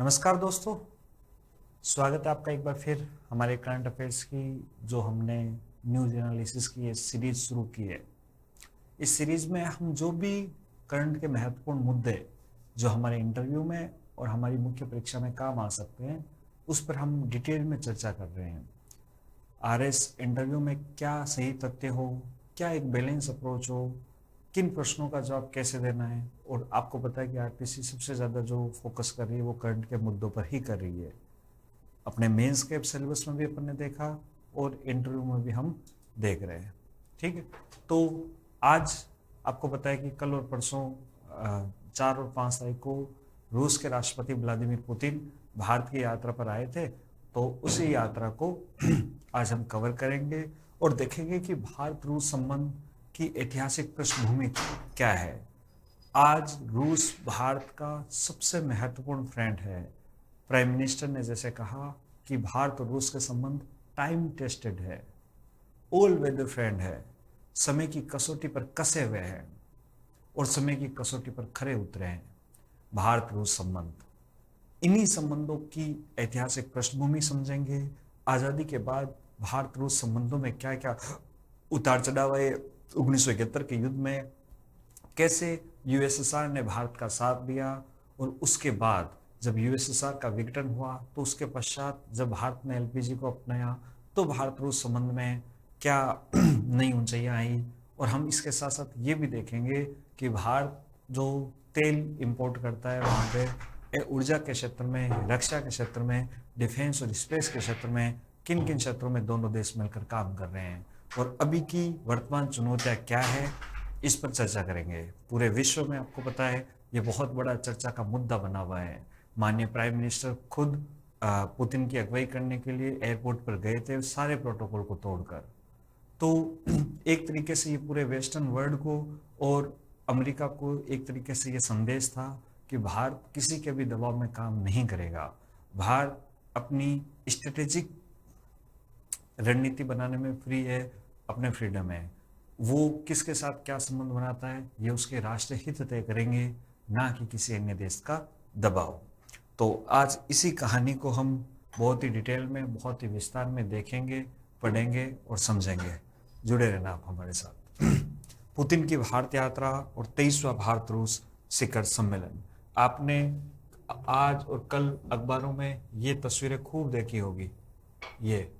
नमस्कार दोस्तों। स्वागत है आपका एक बार फिर हमारे करंट अफेयर्स की जो हमने न्यूज़ एनालिसिस की ये सीरीज शुरू की है। इस सीरीज में हम जो भी करंट के महत्वपूर्ण मुद्दे जो हमारे इंटरव्यू में और हमारी मुख्य परीक्षा में काम आ सकते हैं उस पर हम डिटेल में चर्चा कर रहे हैं। आरएस इंटरव्यू में क्या सही तथ्य हो, क्या एक बैलेंस अप्रोच हो, किन प्रश्नों का जवाब कैसे देना है। और आपको पता है कि आरपीसी सबसे ज़्यादा जो फोकस कर रही है वो करंट के मुद्दों पर ही कर रही है। अपने मेंस के सिलेबस में भी अपन ने देखा और इंटरव्यू में भी हम देख रहे हैं। ठीक है, तो आज आपको पता है कि कल और परसों 4 और 5 तारीख को रूस के राष्ट्रपति व्लादिमीर पुतिन भारत की यात्रा पर आए थे। तो उसी यात्रा को आज हम कवर करेंगे और देखेंगे कि भारत रूस संबंध की ऐतिहासिक पृष्ठभूमि क्या है। आज रूस भारत का सबसे महत्वपूर्ण फ्रेंड है। प्राइम मिनिस्टर ने जैसे कहा कि भारत और रूस के संबंध टाइम टेस्टेड है, ऑल वेदर फ्रेंड है, समय की कसौटी पर कसे हुए हैं और समय की कसौटी पर खरे उतरे हैं भारत रूस संबंध। इन्हीं संबंधों की ऐतिहासिक पृष्ठभूमि समझेंगे। आज़ादी के बाद भारत रूस संबंधों में क्या क्या उतार चढ़ाव आए, 1971 के युद्ध में कैसे यूएसएसआर ने भारत का साथ दिया और उसके बाद जब यूएसएसआर का विघटन हुआ तो उसके पश्चात जब भारत ने एलपीजी को अपनाया तो भारत रूस संबंध में क्या नई ऊंचाइयां आई। और हम इसके साथ साथ ये भी देखेंगे कि भारत जो तेल इंपोर्ट करता है वहाँ पे ऊर्जा के क्षेत्र में, रक्षा के क्षेत्र में, डिफेंस और स्पेस के क्षेत्र में किन किन क्षेत्रों में दोनों देश मिलकर काम कर रहे हैं और अभी की वर्तमान चुनौतियाँ क्या है, इस पर चर्चा करेंगे। पूरे विश्व में आपको पता है ये बहुत बड़ा चर्चा का मुद्दा बना हुआ है। माननीय प्राइम मिनिस्टर खुद पुतिन की अगुवाई करने के लिए एयरपोर्ट पर गए थे सारे प्रोटोकॉल को तोड़कर। तो एक तरीके से ये पूरे वेस्टर्न वर्ल्ड को और अमेरिका को एक तरीके से ये संदेश था कि भारत किसी के भी दबाव में काम नहीं करेगा। भारत अपनी स्ट्रेटेजिक रणनीति बनाने में फ्री है, अपने फ्रीडम है। वो किसके साथ क्या संबंध बनाता है ये उसके राष्ट्रीय हित तय करेंगे, ना कि किसी अन्य देश का दबाव। तो आज इसी कहानी को हम बहुत ही डिटेल में, बहुत ही विस्तार में देखेंगे, पढ़ेंगे और समझेंगे। जुड़े रहना आप हमारे साथ। पुतिन की भारत यात्रा और 23वां भारत रूस शिखर सम्मेलन। आपने आज और कल अखबारों में ये तस्वीरें खूब देखी होगी। ये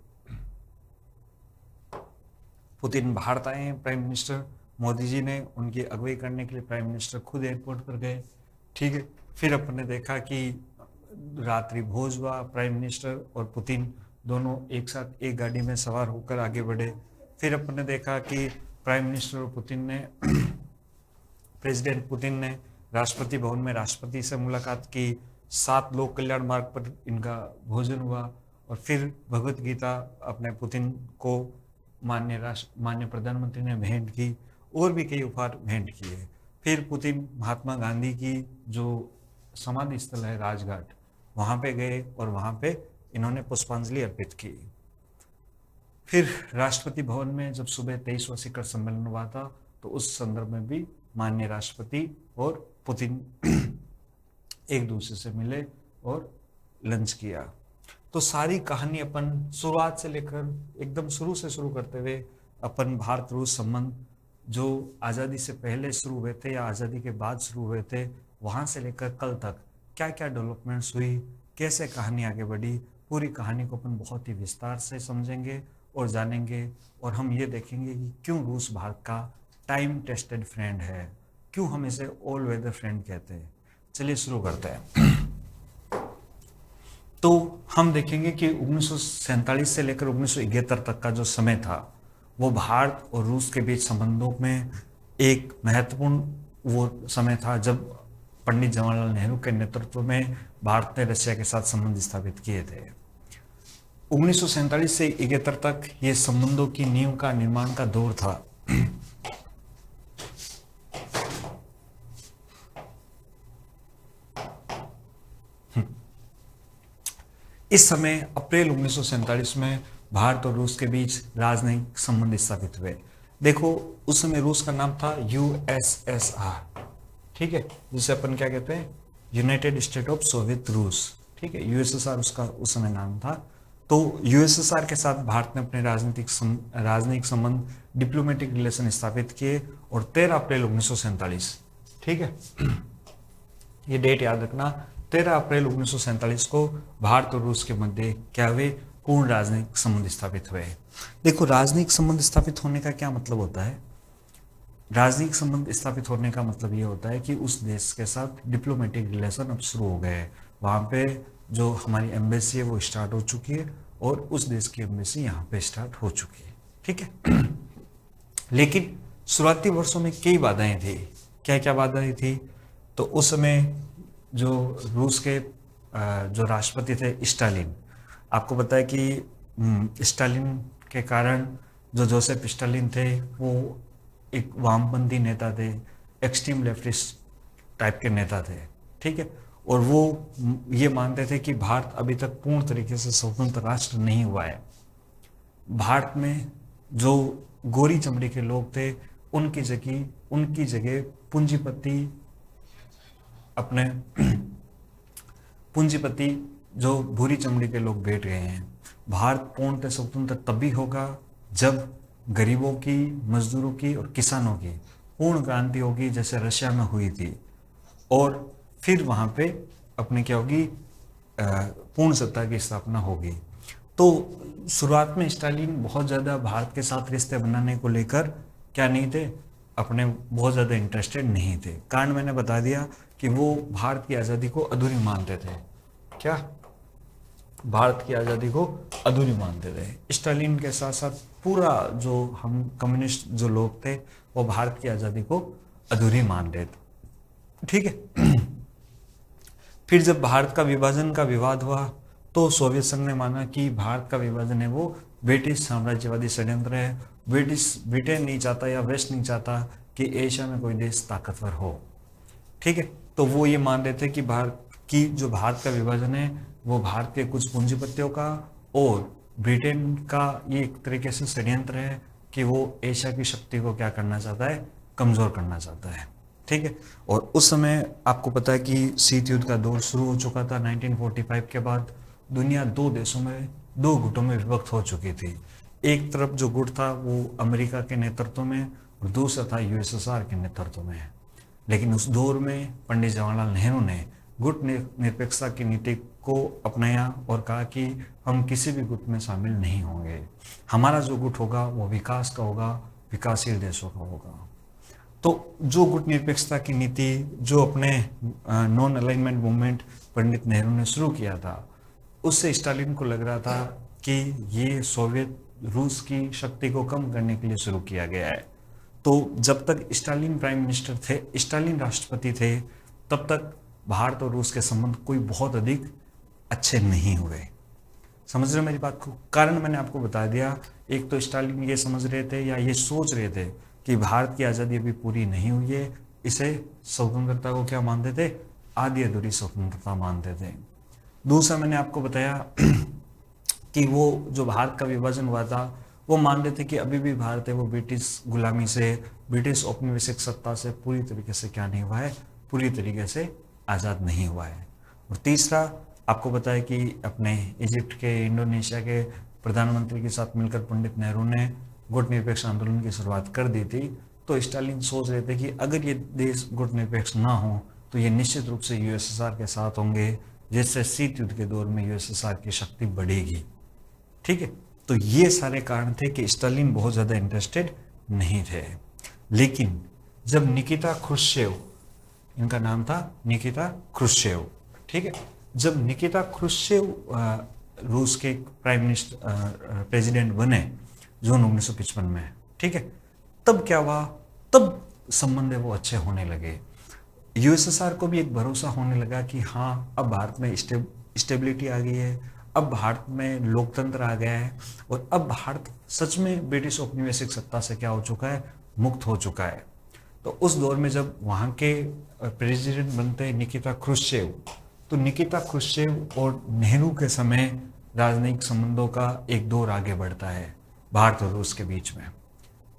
पुतिन भारत आए हैं, प्राइम मिनिस्टर मोदी जी ने उनकी अगुवाई करने के लिए प्राइम मिनिस्टर खुद एयरपोर्ट पर गए। ठीक है, फिर अपन ने देखा कि रात्रि भोज हुआ, प्राइम मिनिस्टर और पुतिन दोनों एक साथ एक गाड़ी में सवार होकर आगे बढ़े। फिर अपन ने देखा कि प्राइम मिनिस्टर और पुतिन ने प्रेसिडेंट पुतिन ने राष्ट्रपति भवन में राष्ट्रपति से मुलाकात की, 7 लोक कल्याण मार्ग पर इनका भोजन हुआ और फिर भगवत गीता अपने पुतिन को माननीय प्रधानमंत्री ने भेंट की और भी कई उपहार भेंट किए। फिर पुतिन महात्मा गांधी की जो समाधि स्थल है राजघाट, वहाँ पे गए और वहाँ पे इन्होंने पुष्पांजलि अर्पित की। फिर राष्ट्रपति भवन में जब सुबह 23वां शिखर सम्मेलन हुआ था तो उस संदर्भ में भी माननीय राष्ट्रपति और पुतिन एक दूसरे से मिले और लंच किया। तो सारी कहानी अपन शुरुआत से लेकर एकदम शुरू से शुरू करते हुए अपन भारत रूस संबंध जो आज़ादी से पहले शुरू हुए थे या आज़ादी के बाद शुरू हुए थे, वहाँ से लेकर कल तक क्या क्या डेवलपमेंट्स हुई, कैसे कहानी आगे बढ़ी, पूरी कहानी को अपन बहुत ही विस्तार से समझेंगे और जानेंगे। और हम ये देखेंगे कि क्यों रूस भारत का टाइम टेस्टेड फ्रेंड है, क्यों हम इसे ऑल वेदर फ्रेंड कहते हैं। चलिए शुरू करते हैं। तो हम देखेंगे कि 1947 से लेकर 1971 तक का जो समय था वो भारत और रूस के बीच संबंधों में एक महत्वपूर्ण वो समय था जब पंडित जवाहरलाल नेहरू के नेतृत्व में भारत ने रशिया के साथ संबंध स्थापित किए थे। 1947 से 71 तक ये संबंधों की नींव का निर्माण का दौर था। इस समय अप्रैल 1947 में भारत और रूस के बीच राजनयिक संबंध स्थापित हुए। देखो उस समय रूस का नाम था यूएसएसआर, ठीक है, जिसे अपन क्या कहते हैं, यूनाइटेड स्टेट ऑफ सोवियत रूस। ठीक है, यूएसएसआर उसका उस समय नाम था। तो यूएसएसआर के साथ भारत ने अपने राजनीतिक संबंध, डिप्लोमेटिक रिलेशन स्थापित किए और 13 अप्रैल 1947, ठीक है, ये डेट याद रखना, 13 अप्रैल 1947 को भारत और रूस के मध्य क्या हुए, पूर्ण राजनीतिक संबंध स्थापित हुए। देखो, राजनीतिक संबंध स्थापित होने का क्या मतलब होता है? राजनीतिक संबंध स्थापित होने का मतलब ये होता है कि उस देश के साथ डिप्लोमेटिक रिलेशन अब शुरू हो गए हैं। वहाँ पे जो हमारी एम्बेसी है वो स्टार्ट हो चुकी है और उस देश की एम्बेसी यहाँ पे स्टार्ट हो चुकी है, ठीक है। लेकिन शुरुआती वर्षों में कई बाधाएं थी। क्या क्या बाधाएं थी? तो उस समय जो रूस के जो राष्ट्रपति थे स्टालिन, आपको पता है कि स्टालिन के कारण जो जोसेफ स्टालिन थे वो एक वामपंथी नेता थे, एक्सट्रीम लेफ्टिस्ट टाइप के नेता थे, ठीक है। और वो ये मानते थे कि भारत अभी तक पूर्ण तरीके से स्वतंत्र राष्ट्र नहीं हुआ है। भारत में जो गोरी चमड़ी के लोग थे उनकी जगह पूंजीपति जो भूरी चमड़ी के लोग बैठ गए हैं। भारत पूर्णतः स्वतंत्र तभी होगा जब गरीबों की, मजदूरों की और किसानों की पूर्ण क्रांति होगी, जैसे रशिया में हुई थी, और फिर वहां पे अपने क्या होगी, पूर्ण सत्ता की स्थापना होगी। तो शुरुआत में स्टालिन बहुत ज़्यादा भारत के साथ रिश्ते बनाने को लेकर क्या नहीं थे, अपने बहुत ज़्यादा इंटरेस्टेड नहीं थे। कारण मैंने बता दिया कि वो भारत की आज़ादी को अधूरी मानते थे। क्या? भारत की आज़ादी को अधूरी मानते थे। स्टालिन के साथ साथ पूरा जो हम कम्युनिस्ट जो लोग थे वो भारत की आज़ादी को अधूरी मानते थे, ठीक है। फिर जब भारत का विभाजन का विवाद हुआ तो सोवियत संघ ने माना कि भारत का विभाजन है वो ब्रिटिश साम्राज्यवादी षड्यंत्र है। ब्रिटेन नहीं चाहता या वेस्ट नहीं चाहता कि एशिया में कोई देश ताकतवर हो, ठीक है। तो वो ये मान रहे थे कि भारत का विभाजन है वो भारत के कुछ पूंजीपतियों का और ब्रिटेन का ये एक तरीके से षड्यंत्र है कि वो एशिया की शक्ति को क्या करना चाहता है, कमजोर करना चाहता है, ठीक है। और उस समय आपको पता है कि शीत युद्ध का दौर शुरू हो चुका था। 1945 के बाद दुनिया दो देशों में, दो गुटों में विभक्त हो चुकी थी। एक तरफ जो गुट था वो अमेरिका के नेतृत्व में और दूसरा था यूएसएसआर के नेतृत्व में। लेकिन उस दौर में पंडित जवाहरलाल नेहरू ने गुट निरपेक्षता की नीति को अपनाया और कहा कि हम किसी भी गुट में शामिल नहीं होंगे। हमारा जो गुट होगा वो विकास का होगा, विकासशील देशों का होगा। तो जो गुट निरपेक्षता की नीति जो अपने non alignment movement Pandit Nehru ने शुरू किया था, उससे स्टालिन को लग रहा था कि ये सोवियत रूस की शक्ति को कम करने के लिए शुरू किया गया है। तो जब तक स्टालिन प्राइम मिनिस्टर थे, स्टालिन राष्ट्रपति थे, तब तक भारत और रूस के संबंध कोई बहुत अधिक अच्छे नहीं हुए। समझ रहे हो मेरी बात को? कारण मैंने आपको बता दिया। एक तो स्टालिन ये समझ रहे थे या ये सोच रहे थे कि भारत की आज़ादी अभी पूरी नहीं हुई है, इसे स्वतंत्रता को क्या मानते थे, आधी अधूरी स्वतंत्रता मानते थे। दूसरा मैंने आपको बताया कि वो जो भारत का विभाजन हुआ था वो मान रहे थे कि अभी भी भारत है वो ब्रिटिश गुलामी से, ब्रिटिश औपनिवेशिक सत्ता से पूरी तरीके से क्या नहीं हुआ है, पूरी तरीके से आज़ाद नहीं हुआ है। और तीसरा आपको पता है कि अपने इजिप्ट के, इंडोनेशिया के प्रधानमंत्री के साथ मिलकर पंडित नेहरू ने गुट निरपेक्ष आंदोलन की शुरुआत कर दी थी। तो स्टालिन सोच रहे थे कि अगर ये देश गुट निरपेक्ष ना हो तो ये निश्चित रूप से यूएसएसआर के साथ होंगे, जिससे शीत युद्ध के दौर में यूएसएसआर की शक्ति बढ़ेगी, ठीक है। तो ये सारे कारण थे कि स्टालिन बहुत ज़्यादा इंटरेस्टेड नहीं थे। लेकिन जब निकिता क्रुश्चेव, इनका नाम था निकिता क्रुश्चेव, ठीक है, जब निकिता क्रुश्चेव रूस के प्राइम मिनिस्टर प्रेसिडेंट बने जून 1955 में, ठीक है, तब क्या हुआ, तब संबंध है वो अच्छे होने लगे। यूएसएसआर को भी एक भरोसा होने लगा कि हाँ, अब भारत में स्टेबिलिटी आ गई है, अब भारत में लोकतंत्र आ गया है और अब भारत सच में ब्रिटिश औपनिवेशिक सत्ता से क्या हो चुका है, मुक्त हो चुका है। तो उस दौर में जब वहाँ के प्रेसिडेंट बनते हैं निकिता क्रुश्चेव, तो निकिता क्रुश्चेव और नेहरू के समय राजनयिक संबंधों का एक दौर आगे बढ़ता है भारत और रूस के बीच में,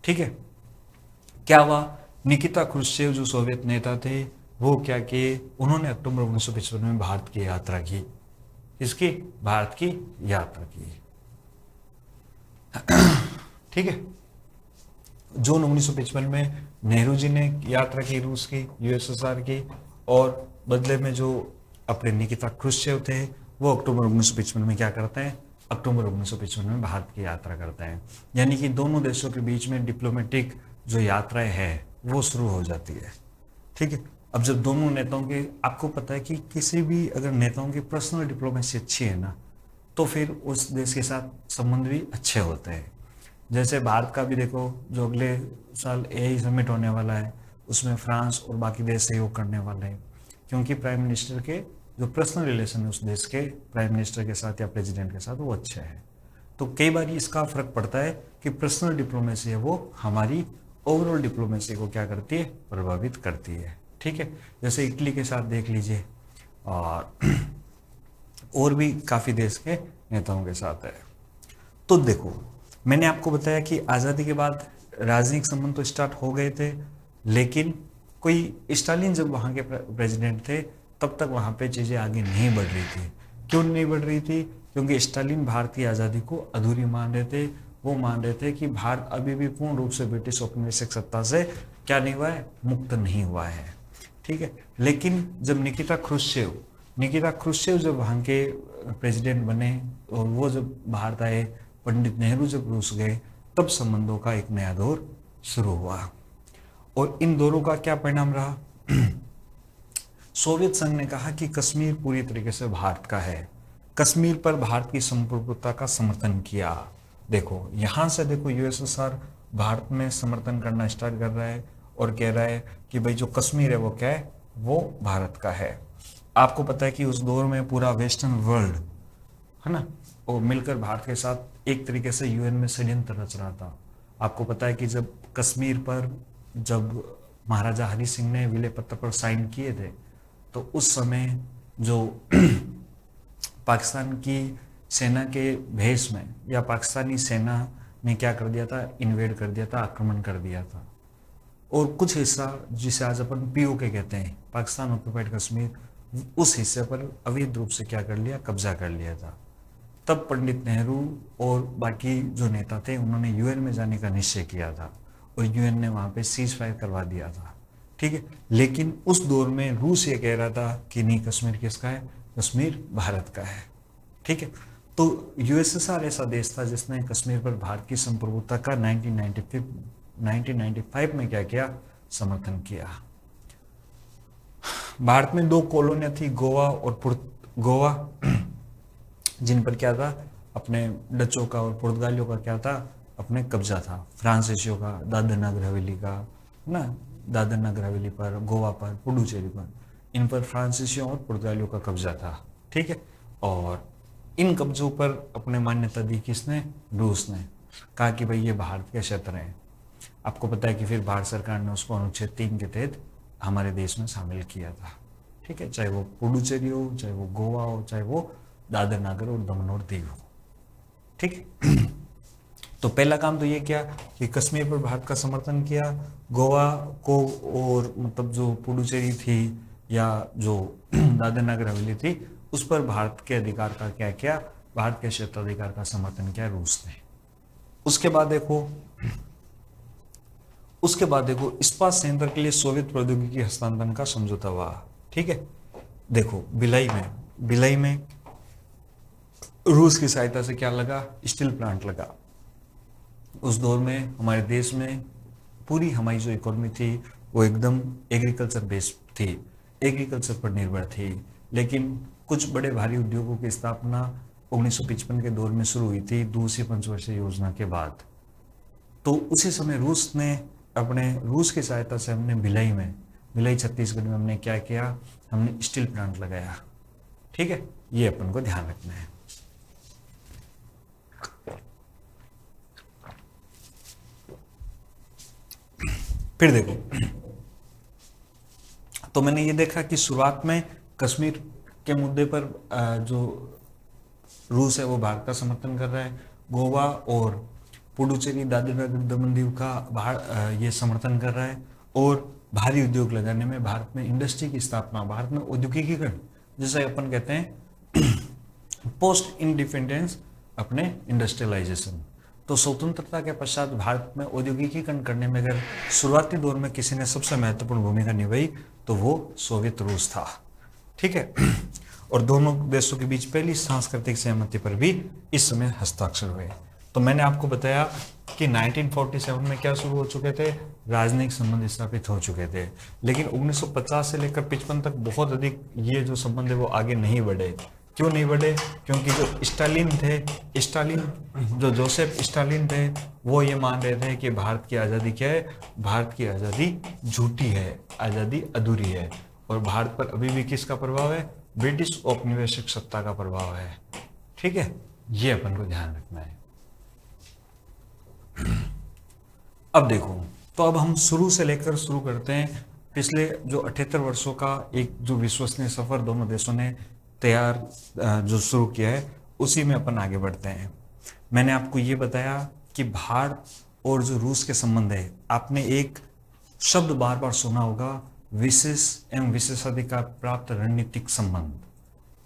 ठीक है। क्या हुआ, निकिता क्रुश्चेव जो सोवियत नेता थे वो क्या किए, उन्होंने अक्टूबर 1955 में भारत की यात्रा की, किसकी? भारत की यात्रा की। ठीक है। जून 1955 में नेहरू जी ने यात्रा की रूस की, यूएसएसआर की, और बदले में जो अपने निकिता क्रुश्चेव थे वो अक्टूबर 1955 में क्या करते हैं? अक्टूबर 1955 में भारत की यात्रा करते हैं। यानी कि दोनों देशों के बीच में डिप्लोमेटिक जो यात्राएं है वो शुरू हो जाती है। ठीक है। अब जब दोनों नेताओं के, आपको पता है कि किसी भी अगर नेताओं की पर्सनल डिप्लोमेसी अच्छी है ना, तो फिर उस देश के साथ संबंध भी अच्छे होते हैं। जैसे भारत का भी देखो, जो अगले साल एआई समिट होने वाला है उसमें फ्रांस और बाकी देश सहयोग करने वाले हैं, क्योंकि प्राइम मिनिस्टर के जो पर्सनल रिलेशन है उस देश के प्राइम मिनिस्टर के साथ या प्रेसिडेंट के साथ वो अच्छे हैं। तो कई बार इसका फर्क पड़ता है कि पर्सनल डिप्लोमेसी है वो हमारी ओवरऑल डिप्लोमेसी को क्या करती है? प्रभावित करती है। ठीक है। जैसे इटली के साथ देख लीजिए, और भी काफ़ी देश के नेताओं के साथ है। तो देखो, मैंने आपको बताया कि आज़ादी के बाद राजनीतिक संबंध तो स्टार्ट हो गए थे, लेकिन कोई स्टालिन जब वहाँ के प्रेसिडेंट थे तब तक वहाँ पे चीज़ें आगे नहीं बढ़ रही थी। क्यों नहीं बढ़ रही थी? क्योंकि स्टालिन भारत की आज़ादी को अधूरी मान रहे थे। वो मान रहे थे कि भारत अभी भी पूर्ण रूप से ब्रिटिश औपनिवेशिक सत्ता से क्या नहीं हुआ है? मुक्त नहीं हुआ है। ठीक है। लेकिन जब निकिता क्रुश्चेव जब वहाँ के प्रेसिडेंट बने और वो जब भारत आए, पंडित नेहरू जब रूस गए, तब संबंधों का एक नया दौर शुरू हुआ। और इन दौरों का क्या परिणाम रहा? सोवियत संघ ने कहा कि कश्मीर पूरी तरीके से भारत का है। कश्मीर पर भारत की संप्रभुता का समर्थन किया। देखो यहां से देखो, यूएसएसआर भारत में समर्थन करना स्टार्ट कर रहा है और कह रहा है कि भाई जो कश्मीर है वो क्या है? वो भारत का है। आपको पता है कि उस दौर में पूरा वेस्टर्न वर्ल्ड है ना, वो मिलकर भारत के साथ एक तरीके से यूएन में षड्यंत्र रच रहा था। आपको पता है कि जब कश्मीर पर जब महाराजा हरि सिंह ने विलय पत्र पर साइन किए थे, तो उस समय जो पाकिस्तान की सेना के भेष में या पाकिस्तानी सेना ने क्या कर दिया था? इन्वेड कर दिया था, आक्रमण कर दिया था। और कुछ हिस्सा जिसे आज अपन पीओके कहते हैं, पाकिस्तान ऑक्युपाइड कश्मीर, उस हिस्से पर अवैध रूप से क्या कर लिया? कब्जा कर लिया था। तब पंडित नेहरू और बाकी जो नेता थे उन्होंने यूएन में जाने का निश्चय किया था और यूएन ने वहाँ पे सीज फायर करवा दिया था। ठीक है। लेकिन उस दौर में रूस ये कह रहा था कि नहीं, कश्मीर किसका है? कश्मीर भारत का है। ठीक है। तो यूएसएसआर ऐसा देश था जिसने कश्मीर पर भारत की संप्रभुता का 1995 में क्या किया? समर्थन किया। भारत में दो कॉलोनियां थी, गोवा और गोवा, जिन पर क्या था? अपने डचों का और पुर्तगालियों का क्या था? अपने कब्जा था। फ्रांसीसियों का, दादर नगर हवेली का ना, दादर नगर हवेली पर, गोवा पर, पुडुचेरी पर, इन पर फ्रांसीसियों और पुर्तगालियों का कब्जा था। ठीक है। और इन कब्जों पर अपने मान्यता दी किसने? रूस ने। कहा कि भाई ये भारत के क्षेत्र हैं। आपको पता है कि फिर भारत सरकार ने उसको अनुच्छेद 3 के तहत हमारे देश में शामिल किया था। ठीक है। चाहे वो पुडुचेरी हो, चाहे वो गोवा हो, चाहे वो दादर नगर और दमन और दीव हो। ठीक है। तो पहला काम तो ये किया कि कश्मीर पर भारत का समर्थन किया, गोवा को और मतलब जो पुडुचेरी थी या जो दादर नगर हवेली थी उस पर भारत के अधिकार का क्या किया? भारत के क्षेत्राधिकार का समर्थन किया रूस ने। उसके बाद देखो इस्पात संयंत्र के लिए सोवियत प्रौद्योगिकी हस्तांतरण का समझौता हुआ। ठीक है। देखो भिलाई में रूस की सहायता से क्या लगा? स्टील प्लांट लगा। उस दौर में हमारे देश में पूरी हमारी जो इकोनॉमी थी वो एकदम एग्रीकल्चर बेस्ड थी, एग्रीकल्चर पर निर्भर थी। लेकिन कुछ बड़े भारी उद्योगों की स्थापना 1955 के दौर में शुरू हुई थी, दूसरी पंचवर्षीय योजना के बाद। तो उसी समय रूस की सहायता से हमने भिलाई छत्तीसगढ़ में हमने क्या किया? हमने स्टील प्लांट लगाया। ठीक है। ये अपन को ध्यान रखना है। फिर देखो, तो मैंने ये देखा कि शुरुआत में कश्मीर के मुद्दे पर जो रूस है वो भारत का समर्थन कर रहा है। गोवा और पुडुचेरी, दादर नगर दमन दीव का ये समर्थन कर रहा है। और भारी उद्योग लगाने में, भारत में इंडस्ट्री की स्थापना, भारत में औद्योगिकीकरण, जैसे अपन कहते हैं पोस्ट इंडिपेंडेंस अपने इंडस्ट्रियलाइजेशन। तो स्वतंत्रता के पश्चात भारत में औद्योगिकीकरण करने में अगर शुरुआती दौर में किसी ने सबसे महत्वपूर्ण भूमिका निभाई तो वो सोवियत रूस था। ठीक है। और दोनों देशों के बीच पहली सांस्कृतिक सहमति पर भी इस समय हस्ताक्षर हुए। तो मैंने आपको बताया कि 1947 में क्या शुरू हो चुके थे, राजनयिक संबंध स्थापित हो चुके थे, लेकिन 1950 से लेकर 55 तक बहुत अधिक ये जो संबंध है वो आगे नहीं बढ़े। क्यों नहीं बढ़े? क्योंकि जो स्टालिन जो जोसेफ स्टालिन थे वो ये मान रहे थे कि भारत की आज़ादी क्या है, भारत की आज़ादी झूठी है, आज़ादी अधूरी है, और भारत पर अभी भी किसका प्रभाव है, ब्रिटिश औपनिवेशिक सत्ता का प्रभाव है। ठीक है, ये अपन को ध्यान रखना है। अब देखो, तो अब हम शुरू से लेकर शुरू करते हैं पिछले जो 78 वर्षों का एक जो विश्वसनीय सफर दोनों देशों ने जो शुरू किया है उसी में अपन आगे बढ़ते हैं। मैंने आपको ये बताया कि भारत और जो रूस के संबंध है, आपने एक शब्द बार बार सुना होगा, विशेष एवं विशेषाधिकार प्राप्त रणनीतिक संबंध।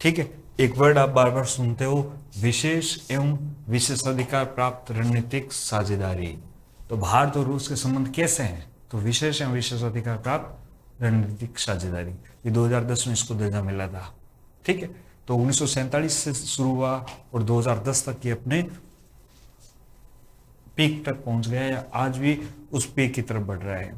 ठीक है, एक वर्ड आप बार बार सुनते हो, विशेष एवं विशेषाधिकार प्राप्त रणनीतिक साझेदारी। तो भारत और रूस के संबंध कैसे हैं? तो विशेष एवं विशेषाधिकार प्राप्त रणनीतिक साझेदारी, ये 2010 में इसको दर्जा मिला था। ठीक है, तो 1947 से शुरू हुआ और 2010 तक ये अपने पीक तक पहुंच गया, या आज भी उस पीक की तरफ बढ़ रहा है।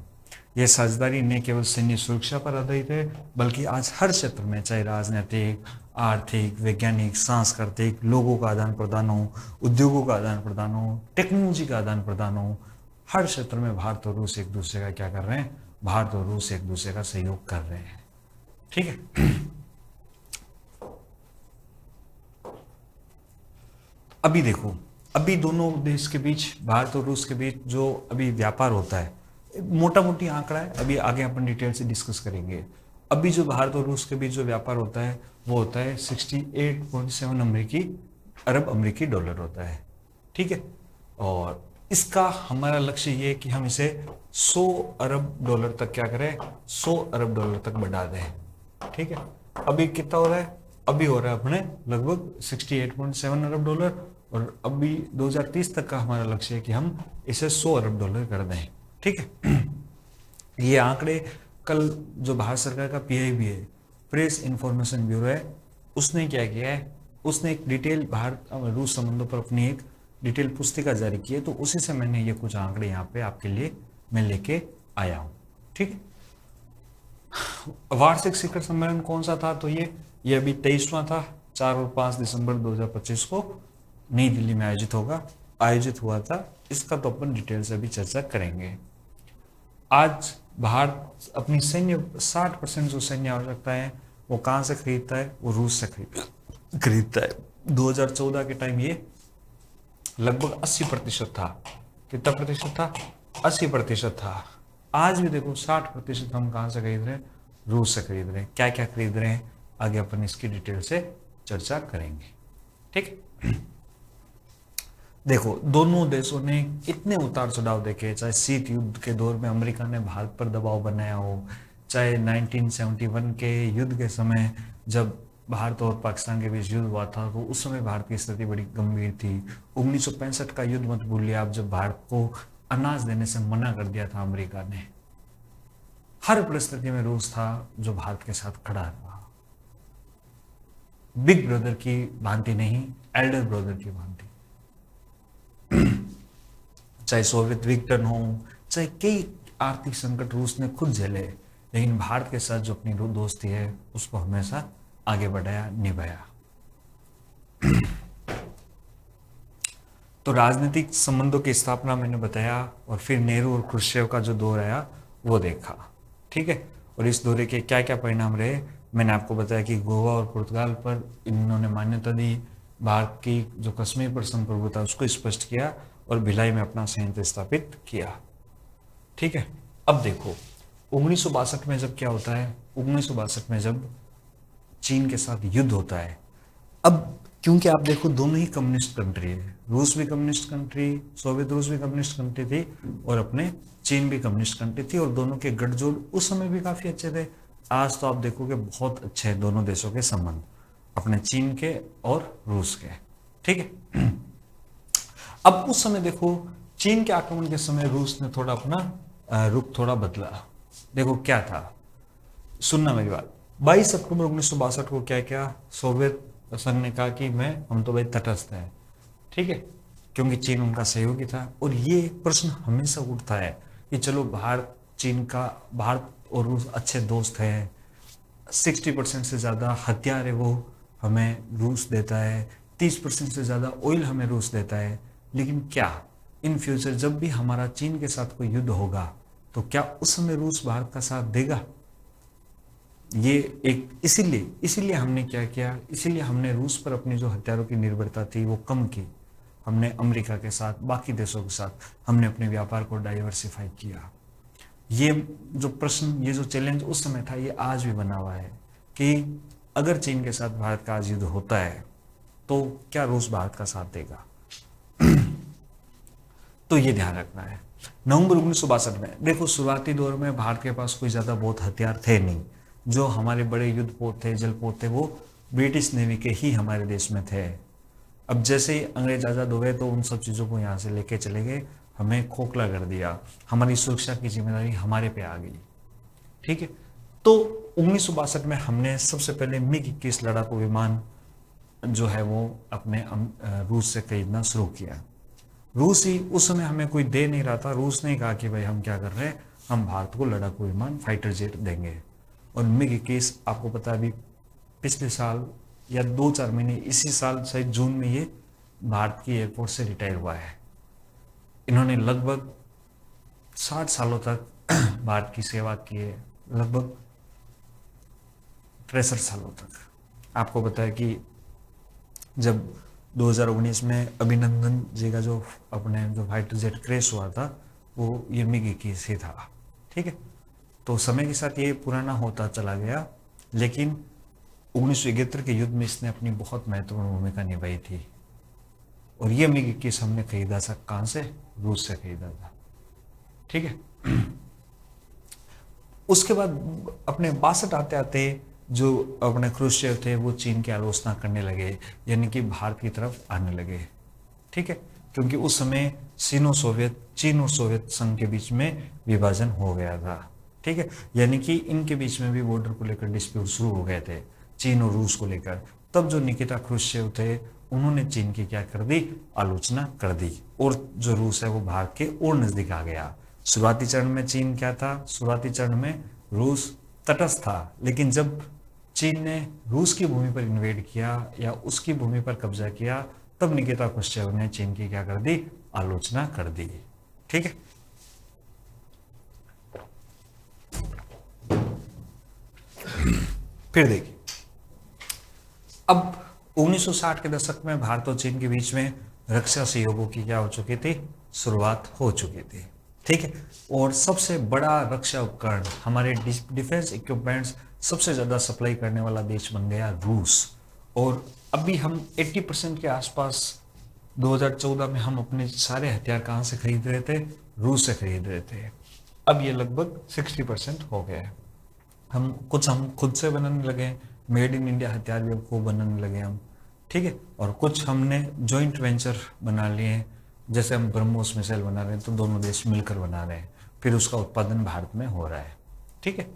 यह साझेदारी न केवल सैन्य सुरक्षा पर आधारित है, बल्कि आज हर क्षेत्र में, चाहे राजनीतिक, आर्थिक, वैज्ञानिक, सांस्कृतिक, लोगों का आदान प्रदान हो, उद्योगों का आदान प्रदान हो, टेक्नोलॉजी का आदान प्रदान हो, हर क्षेत्र में भारत और रूस एक दूसरे का क्या कर रहे हैं, भारत और रूस एक दूसरे का सहयोग कर रहे हैं। ठीक है। अभी देखो, अभी दोनों देश के बीच, भारत और रूस के बीच जो अभी व्यापार होता है, मोटा मोटी आंकड़ा है, अभी आगे अपन डिटेल से डिस्कस करेंगे। अभी जो भारत और रूस के बीच जो व्यापार होता है वो होता है 68.7 अरब अमेरिकी डॉलर होता है। ठीक है, और इसका हमारा लक्ष्य ये है कि हम इसे 100 अरब डॉलर तक क्या करें, 100 अरब डॉलर तक बढ़ा दें। ठीक है, अभी कितना हो रहा है, अभी हो रहा है अपने लगभग 68.7 अरब डॉलर, और अभी 2030 तक का हमारा लक्ष्य है कि हम इसे 100 अरब डॉलर कर दें। ठीक है, ये आंकड़े कल जो भारत सरकार का पीआईबी है, प्रेस इंफॉर्मेशन ब्यूरो है, उसने क्या किया है, उसने एक डिटेल भारत रूस संबंधों पर अपनी एक डिटेल पुस्तिका जारी की है, तो उसी से मैंने ये कुछ आंकड़े यहाँ पे आपके लिए मैं लेके आया हूँ। ठीक है, वार्षिक शिखर सम्मेलन कौन सा था, तो ये अभी 23वां था, 4 और 5 दिसंबर 2025 को नई दिल्ली में आयोजित हुआ था। इसका तो अपन डिटेल से अभी चर्चा करेंगे। आज भारत अपनी सैन्य 60% जो सैन्य आवश्यकता है वो कहाँ से खरीदता है, वो रूस से खरीदता है। 2014 के टाइम ये लगभग 80% था। कितना प्रतिशत था? 80% था। आज भी देखो 60% हम कहाँ से खरीद रहे हैं, रूस से खरीद रहे हैं। क्या क्या खरीद रहे हैं आगे अपन इसकी डिटेल से चर्चा करेंगे। ठीक, देखो दोनों देशों ने इतने उतार चढ़ाव देखे, चाहे शीत युद्ध के दौर में अमेरिका ने भारत पर दबाव बनाया हो, चाहे 1971 के युद्ध के समय जब भारत और पाकिस्तान के बीच युद्ध हुआ था तो उस समय भारत की स्थिति बड़ी गंभीर थी। 1965 का युद्ध मत भूलिए आप, जब भारत को अनाज देने से मना कर दिया था अमेरिका ने। हर परिस्थिति में रूस था जो भारत के साथ खड़ा रहा, बिग ब्रदर की भांति नहीं, एल्डर ब्रदर की भांति। चाहे सोवियत विघटन हो, चाहे कई आर्थिक संकट रूस ने खुद झेले, लेकिन भारत के साथ जो अपनी दोस्ती है उसको हमेशा आगे बढ़ाया, निभाया। तो राजनीतिक संबंधों की स्थापना मैंने बताया, और फिर नेहरू और क्रुश्चेव का जो दौर आया वो देखा। ठीक है, और इस दौरे के क्या क्या परिणाम रहे मैंने आपको बताया कि गोवा और पुर्तगाल पर इन्होंने मान्यता दी, भारत की जो कश्मीर पर संप्रभुता उसको स्पष्ट किया, और भिलाई में अपना संयंत्र स्थापित किया। ठीक है, अब देखो 1962 में जब क्या होता है, 1962 में जब चीन के साथ युद्ध होता है। अब क्योंकि आप देखो दोनों ही कम्युनिस्ट कंट्री है, रूस भी कम्युनिस्ट कंट्री, सोवियत रूस भी कम्युनिस्ट कंट्री थी, और अपने चीन भी कम्युनिस्ट कंट्री थी, और दोनों के गठजोड़ उस समय भी काफी अच्छे थे। आज तो आप देखोगे बहुत अच्छे हैं दोनों देशों के संबंध। अपने चीन के और रूस के। ठीक है। अब उस समय देखो, चीन के आक्रमण के समय रूस ने थोड़ा अपना रुख थोड़ा बदला। देखो क्या था, सुनना मेरी बात। 22 अक्टूबर 1962 को क्या क्या सोवियत संघ ने कहा कि हम तो भाई तटस्थ हैं। ठीक है, क्योंकि चीन उनका सहयोगी था। और ये प्रश्न हमेशा उठता है कि चलो भारत और रूस अच्छे दोस्त हैं, 60% से ज़्यादा हथियार है वो हमें रूस देता है, 30% से ज़्यादा ऑयल हमें रूस देता है, लेकिन क्या इन फ्यूचर जब भी हमारा चीन के साथ कोई युद्ध होगा तो क्या उस समय रूस भारत का साथ देगा? ये एक इसीलिए हमने क्या किया, इसीलिए हमने रूस पर अपनी जो हथियारों की निर्भरता थी वो कम की। हमने अमेरिका के साथ, बाकी देशों के साथ हमने अपने व्यापार को डाइवर्सिफाई किया। ये जो प्रश्न, ये जो चैलेंज उस समय था, ये आज भी बना हुआ है कि अगर चीन के साथ भारत का आज युद्ध होता है तो क्या रूस भारत का साथ देगा? तो ये ध्यान रखना है। नवंबर 1962 में देखो, शुरुआती दौर में भारत के पास कोई ज़्यादा बहुत हथियार थे नहीं। जो हमारे बड़े युद्ध पोत थे, जलपोत थे, वो ब्रिटिश नेवी के ही हमारे देश में थे। अब जैसे ही अंग्रेज आज़ाद हो गए तो उन सब चीज़ों को यहाँ से लेके चले गए, हमें खोखला कर दिया, हमारी सुरक्षा की जिम्मेदारी हमारे पे आ गई। ठीक है, तो 1962 में हमने सबसे पहले MiG-21 लड़ाकू विमान जो है वो अपने रूस से खरीदना शुरू किया। रूस ही उस समय हमें कोई दे नहीं रहा था। रूस ने कहा कि भाई हम क्या कर रहे हैं, हम भारत को लड़ाकू विमान, फाइटर जेट देंगे। और MiG-21 आपको पता है अभी पिछले साल या 2-4 महीने, इसी साल शायद जून में ये भारत की एयरफोर्स से रिटायर हुआ है। इन्होंने लगभग 60 सालों तक भारत की सेवा की है, लगभग 63 सालों तक। आपको पता है कि जब 2019 में अभिनंदन जी का जो फाइटर जेट क्रैश हुआ था, वो ये MiG-21 ही था। ठीक है, तो समय के साथ ये पुराना होता चला गया, लेकिन 1971 के युद्ध में इसने अपनी बहुत महत्वपूर्ण भूमिका निभाई थी। और ये MiG-21 हमने खरीदा था कहाँ से? रूस से खरीदा था। ठीक है। उसके बाद अपने 62 आते आते जो अपने क्रुश्चेव थे वो चीन की आलोचना करने लगे, यानी कि भारत की तरफ आने लगे। ठीक है, क्योंकि उस समय चीन और सोवियत संघ के बीच में विभाजन हो गया था। ठीक है, यानी कि इनके बीच में भी बॉर्डर को लेकर डिस्प्यूट शुरू हो गए थे, चीन और रूस को लेकर। तब जो निकिता क्रुश्चेव थे, उन्होंने चीन की क्या कर दी, आलोचना कर दी, और जो रूस है वो भारत के और नजदीक आ गया। शुरुआती चरण में चीन क्या था, शुरुआती चरण में रूस तटस्थ था, लेकिन जब चीन ने रूस की भूमि पर इन्वेड किया या उसकी भूमि पर कब्जा किया, तब निकिता क्रुश्चेव ने चीन की क्या कर दी, आलोचना कर दी। ठीक है, फिर देखिए, अब 1960 के दशक में भारत और चीन के बीच में रक्षा सहयोगों की क्या हो चुकी थी, शुरुआत हो चुकी थी। ठीक है, और सबसे बड़ा रक्षा उपकरण, हमारे डिफेंस इक्विपमेंट्स सबसे ज़्यादा सप्लाई करने वाला देश बन गया रूस। और अभी हम 80% के आसपास 2014 में हम अपने सारे हथियार कहाँ से खरीद रहे थे, रूस से खरीद रहे थे। अब ये लगभग 60% हो गया। हम खुद से बनाने लगे, मेड इन इंडिया हथियार भी खूब बनाने लगे हम। ठीक है, और कुछ हमने जॉइंट वेंचर बना लिए, जैसे हम ब्रह्मोस मिसाइल बना रहे हैं तो दोनों देश मिलकर बना रहे हैं, फिर उसका उत्पादन भारत में हो रहा है। ठीक है,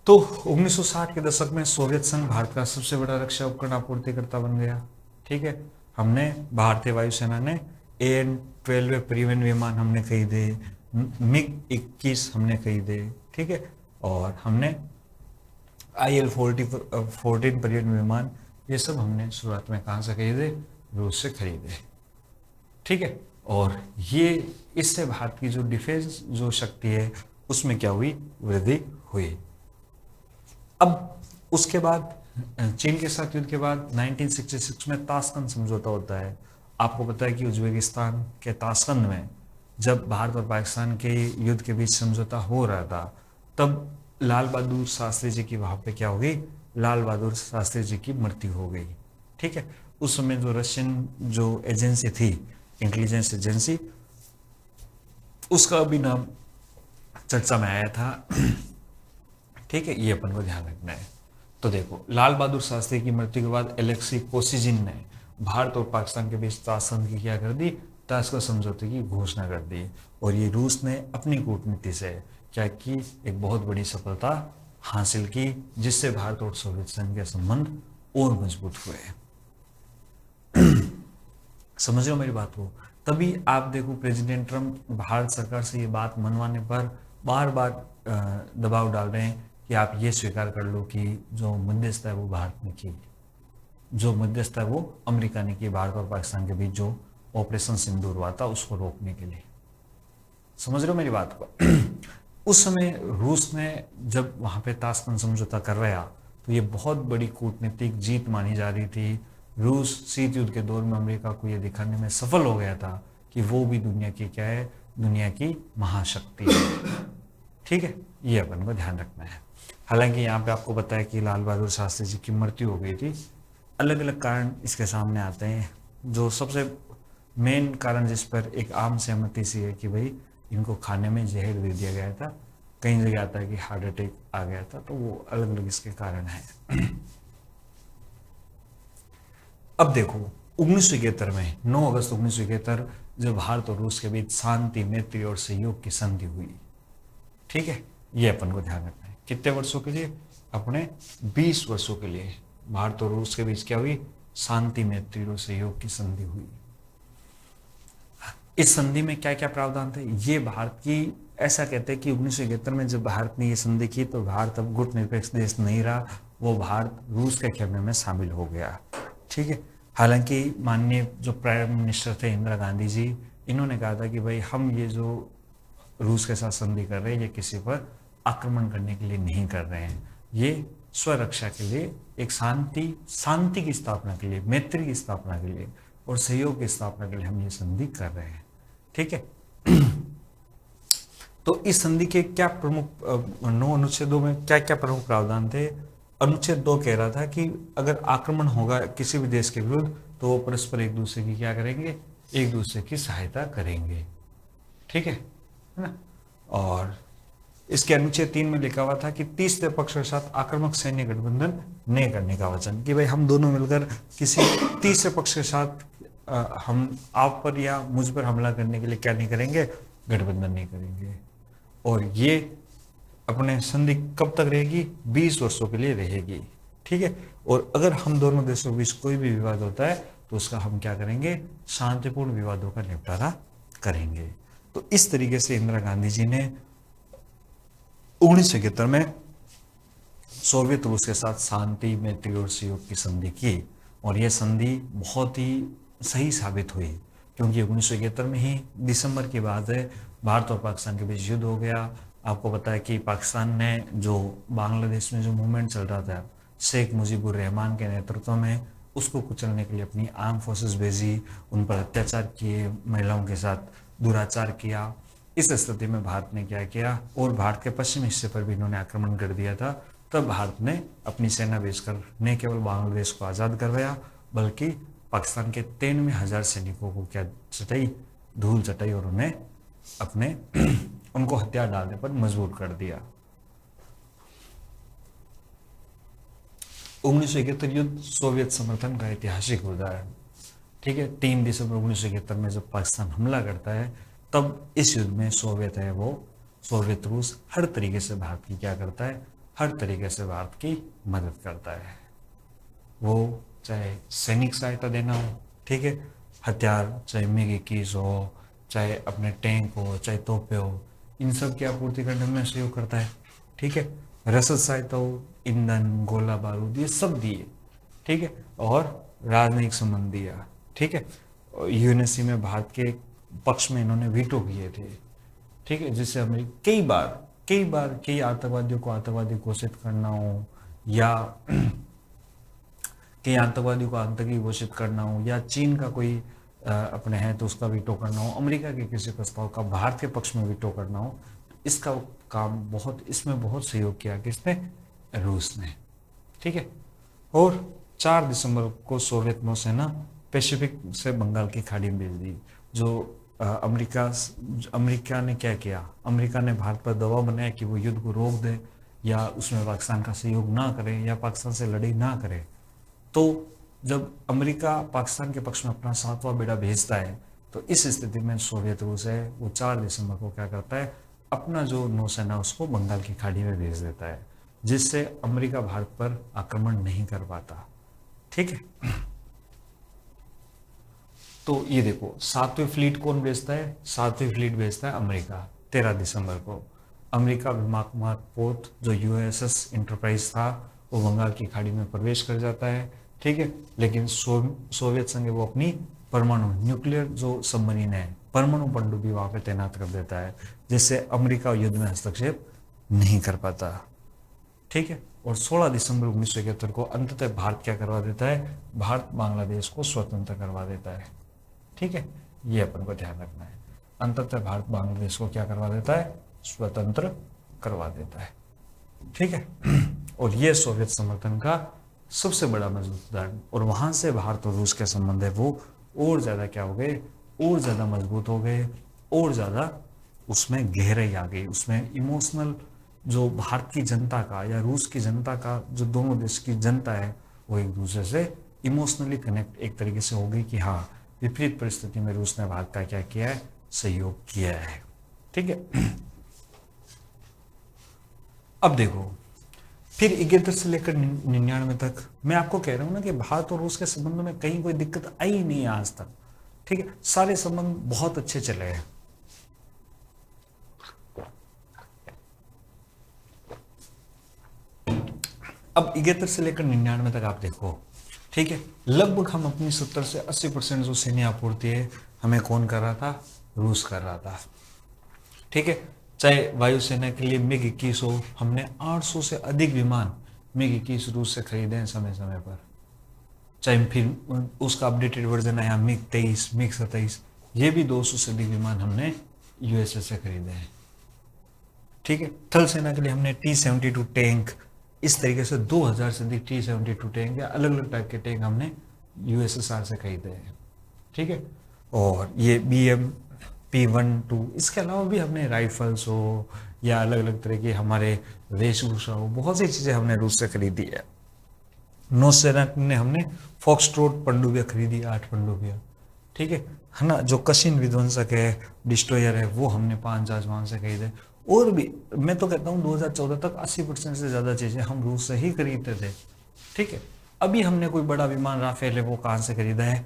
तो 1960 के दशक में सोवियत संघ भारत का सबसे बड़ा रक्षा उपकरण आपूर्तिकर्ता बन गया। ठीक है, हमने भारतीय वायुसेना ने AN-12 परिवहन विमान हमने खरीदे, MiG-21 हमने खरीदे। ठीक है, और हमने IL-14 परिवहन विमान, ये सब हमने शुरुआत में कहाँ से खरीदे, रूस से खरीदे। ठीक है, और ये इससे भारत की जो डिफेंस जो शक्ति है उसमें क्या हुई, वृद्धि हुई। अब उसके बाद चीन के साथ युद्ध के बाद 1966 में ताशकंद समझौता होता है। आपको पता है कि उज्बेकिस्तान के ताशकंद में जब भारत और पाकिस्तान के युद्ध के बीच समझौता हो रहा था, तब लाल बहादुर शास्त्री जी की वहाँ पे क्या हो गई, लाल बहादुर शास्त्री जी की मृत्यु हो गई। ठीक है, उस समय जो रशियन जो एजेंसी थी, इंटेलिजेंस एजेंसी, उसका भी नाम चर्चा में आया था। ठीक है, ये अपन को ध्यान रखना है। तो देखो, लाल बहादुर शास्त्री की मृत्यु के बाद एलेक्सी कोसिजिन ने भारत और पाकिस्तान के बीच ताशकंद की क्या कर दी, ताशकंद समझौते की घोषणा कर दी। और ये रूस ने अपनी कूटनीति से क्या की, एक बहुत बड़ी सफलता हासिल की, जिससे भारत और सोवियत संघ के संबंध और मजबूत हुए। समझ रहे हो मेरी बात को? तभी आप देखो, प्रेसिडेंट ट्रम्प भारत सरकार से ये बात मनवाने पर बार बार दबाव डाल रहे हैं कि आप ये स्वीकार कर लो कि जो मध्यस्थता है वो भारत ने की, जो मध्यस्थता है वो अमेरिका ने की भारत और पाकिस्तान के बीच जो ऑपरेशन सिंदूर हुआ था उसको रोकने के लिए। समझ रहे हो मेरी बात को? उस समय रूस ने जब वहां पे ताशकंद समझौता करवाया तो ये बहुत बड़ी कूटनीतिक जीत मानी जा रही थी। रूस शीत युद्ध के दौर में अमेरिका को ये दिखाने में सफल हो गया था कि वो भी दुनिया की क्या है, दुनिया की महाशक्ति है। ठीक है, ये अपन को ध्यान रखना है। हालांकि यहाँ पे आपको बताया कि लाल बहादुर शास्त्री जी की मृत्यु हो गई थी। अलग अलग कारण इसके सामने आते हैं। जो सबसे मेन कारण जिस पर एक आम सहमति सी है कि भाई इनको खाने में जहर दे दिया गया था। कई जगह आता है कि हार्ट अटैक आ गया था, तो वो अलग अलग इसके कारण है। अब देखो, 1971 में 9 अगस्त 1971 जब भारत और रूस के बीच शांति, मैत्री और सहयोग की संधि हुई। ठीक है, ये अपन को ध्यान रखना है। कितने वर्षों के लिए? अपने 20 वर्षों के लिए भारत और रूस के बीच क्या हुई? शांति, मैत्री और सहयोग की संधि हुई। इस संधि में क्या क्या प्रावधान थे? ये भारत की, ऐसा कहते हैं कि 1971 में जब भारत ने ये संधि की तो भारत अब गुटनिरपेक्ष देश नहीं रहा, वो भारत रूस के खेमे में शामिल हो गया। ठीक है, हालांकि माननीय जो प्राइम मिनिस्टर थे इंदिरा गांधी जी, इन्होंने कहा था कि भाई हम ये जो रूस के साथ संधि कर रहे हैं ये किसी पर आक्रमण करने के लिए नहीं कर रहे हैं, ये स्वरक्षा के लिए, एक शांति की स्थापना के लिए, मैत्री की स्थापना के लिए और सहयोग की स्थापना के लिए हम ये संधि कर रहे हैं। ठीक है। तो इस संधि के क्या प्रमुख 9 अनुच्छेदों में क्या क्या प्रमुख प्रावधान थे? अनुच्छेद 2 कह रहा था कि अगर आक्रमण होगा किसी भी देश के विरुद्ध तो वो परस्पर एक दूसरे की क्या करेंगे? एक दूसरे की सहायता करेंगे। ठीक है ना? और इसके अनुच्छेद 3 में लिखा हुआ था कि तीसरे पक्ष के साथ आक्रामक सैन्य गठबंधन नहीं करने का वचन, कि भाई हम दोनों मिलकर किसी तीसरे पक्ष के साथ हम आप पर या मुझ पर हमला करने के लिए क्या नहीं करेंगे? गठबंधन नहीं करेंगे। और ये अपने संधि कब तक रहेगी? 20 वर्षों के लिए रहेगी। ठीक है। और अगर हम दोनों देशों के बीच कोई भी विवाद होता है तो उसका हम क्या करेंगे? शांतिपूर्ण विवादों का निपटारा करेंगे। तो इस तरीके से इंदिरा गांधी जी ने 1971 में सोवियत रूस के साथ शांति, मैत्री और सहयोग की संधि की। और यह संधि बहुत ही सही साबित हुई, क्योंकि 1971 में ही दिसंबर की बात है, भारत और पाकिस्तान के बीच युद्ध हो गया। आपको पता है कि पाकिस्तान ने जो बांग्लादेश में जो मूवमेंट चल रहा था शेख मुजीबुर रहमान के नेतृत्व में, उसको कुचलने के लिए अपनी आर्म फोर्सेस भेजी, उन पर अत्याचार किए, महिलाओं के साथ दुराचार किया। इस स्थिति में भारत ने क्या किया, और भारत के पश्चिम हिस्से पर भी इन्होंने आक्रमण कर दिया था। तब भारत ने अपनी सेना भेजकर न केवल बांग्लादेश को आज़ाद करवाया, बल्कि पाकिस्तान के 93,000 सैनिकों को क्या चटाई? धूल चटाई, और उन्हें अपने उनको हथियार डालने पर मजबूर कर दिया। 1971 युद्ध सोवियत समर्थन का ऐतिहासिक उदाहरण। ठीक है, 3 दिसंबर 1971 में जब पाकिस्तान हमला करता है, तब इस युद्ध में सोवियत रूस हर तरीके से भारत की क्या करता है? हर तरीके से भारत की मदद करता है। वो चाहे सैनिक सहायता देना हो, ठीक है, हथियार, चाहे MiG-21 हो, चाहे अपने टैंक हो, चाहे तोपे हो, इन सब की आपूर्ति करने में सहयोग करता है। ठीक है, रसद सहायता हो, ईंधन, गोला बारूद, ये सब दिए। ठीक है, और राजनयिक संबंध दिया। ठीक है, UNSC में भारत के पक्ष में इन्होंने वीटो किए थे। ठीक है, जिससे हमें कई बार कई आतंकवादियों को आतंकवादी घोषित करना हो, या कई आतंकवादियों को आतंकी घोषित करना हो, या चीन का कोई अपने है तो उसका वीटो करना हो, अमेरिका के किसी प्रस्ताव का भारत के पक्ष में वीटो करना हो, इसका काम इसमें बहुत सहयोग किया किसने? रूस ने। ठीक है, और 4 दिसंबर को सोवियत नौसेना पैसिफिक से बंगाल की खाड़ी में भेज दी। जो अमेरिका ने क्या किया? अमेरिका ने भारत पर दबाव बनाया कि वो युद्ध को रोक दे, या उसमें पाकिस्तान का सहयोग ना करे या पाकिस्तान से लड़ाई ना करे, तो जब अमेरिका पाकिस्तान के पक्ष में अपना 7वां बेड़ा भेजता है, तो इस स्थिति में सोवियत रूस है वो 4 दिसंबर को क्या करता है, अपना जो नौसेना उसको बंगाल की खाड़ी में भेज देता है, जिससे अमेरिका भारत पर आक्रमण नहीं कर पाता। ठीक है, तो ये देखो 7वीं फ्लीट कौन भेजता है, 7वीं फ्लीट भेजता है अमेरिका 13 दिसंबर को। अमेरिका विमानात्मक पोत जो यूएसएस इंटरप्राइज था वो बंगाल की खाड़ी में प्रवेश कर जाता है। ठीक है, लेकिन सोवियत संघ वो अपनी परमाणु न्यूक्लियर जो सबमरीन है, परमाणु पनडुब्बी वहां पे तैनात कर देता है, जिससे अमेरिका युद्ध में हस्तक्षेप नहीं कर पाता। ठीक है, और 16 दिसंबर 1971 को अंततः भारत क्या करवा देता है, भारत बांग्लादेश को स्वतंत्र करवा देता है। ठीक है, ये अपन को ध्यान रखना है, अंततः भारत बांग्लादेश को क्या करवा देता है, स्वतंत्र करवा देता है। ठीक है, और ये सोवियत समर्थन का सबसे बड़ा मजबूत उदाहरण, और वहां से भारत और रूस के संबंध है वो और ज्यादा क्या हो गए, और ज्यादा मजबूत हो गए, और ज्यादा उसमें गहराई आ गई, उसमें इमोशनल जो भारत की जनता का या रूस की जनता का, जो दोनों देश की जनता है, वो एक दूसरे से इमोशनली कनेक्ट एक तरीके से हो गई कि हाँ, विपरीत परिस्थिति में रूस ने भारत का क्या किया है, सहयोग किया है। ठीक है, अब देखो फिर 71 से लेकर 99 तक मैं आपको कह रहा हूं ना कि भारत और रूस के संबंधों में कहीं कोई दिक्कत आई नहीं है आज तक। ठीक है, सारे संबंध बहुत अच्छे चले हैं। अब 71 से लेकर 99 तक आप देखो, ठीक है, लगभग हम अपनी 70 से 80% जो सैन्य आपूर्ति है हमें कौन कर रहा था, रूस कर रहा था। ठीक है, चाहे वायुसेना के लिए मिग 21 हो, हमने 800 से अधिक विमान मिग 21 रूस से खरीदे हैं समय समय पर। चाहे फिर उसका अपडेटेड वर्जन आया मिग 23, मिग 27, ये भी 200 से अधिक विमान हमने यूएसए से खरीदे हैं। ठीक है, थल सेना के लिए हमने T-72 टैंक, इस तरीके से 2000 से अधिक T-72 टैंक या अलग अलग टाइप के टैंक हमने यूएसएसआर से खरीदे हैं। ठीक है, और ये BMP-1-2, इसके अलावा भी हमने राइफल्स हो या अलग अलग तरह के हमारे वेशभूषा हो, बहुत सी चीजें हमने रूस से खरीदी है। नौसेना ने हमने फॉक्सट्रोट पनडुब्बियां खरीदी, 8 पनडुब्बियां। ठीक है ना, जो कशिन विध्वंसक है, डिस्ट्रॉयर है, वो हमने 5 जहाज वहां से खरीदे। और भी मैं तो कहता हूँ 2014 तक 80% से ज्यादा चीजें हम रूस से ही खरीदते थे। ठीक है, अभी हमने कोई बड़ा विमान राफेल है वो कहां से खरीदा है,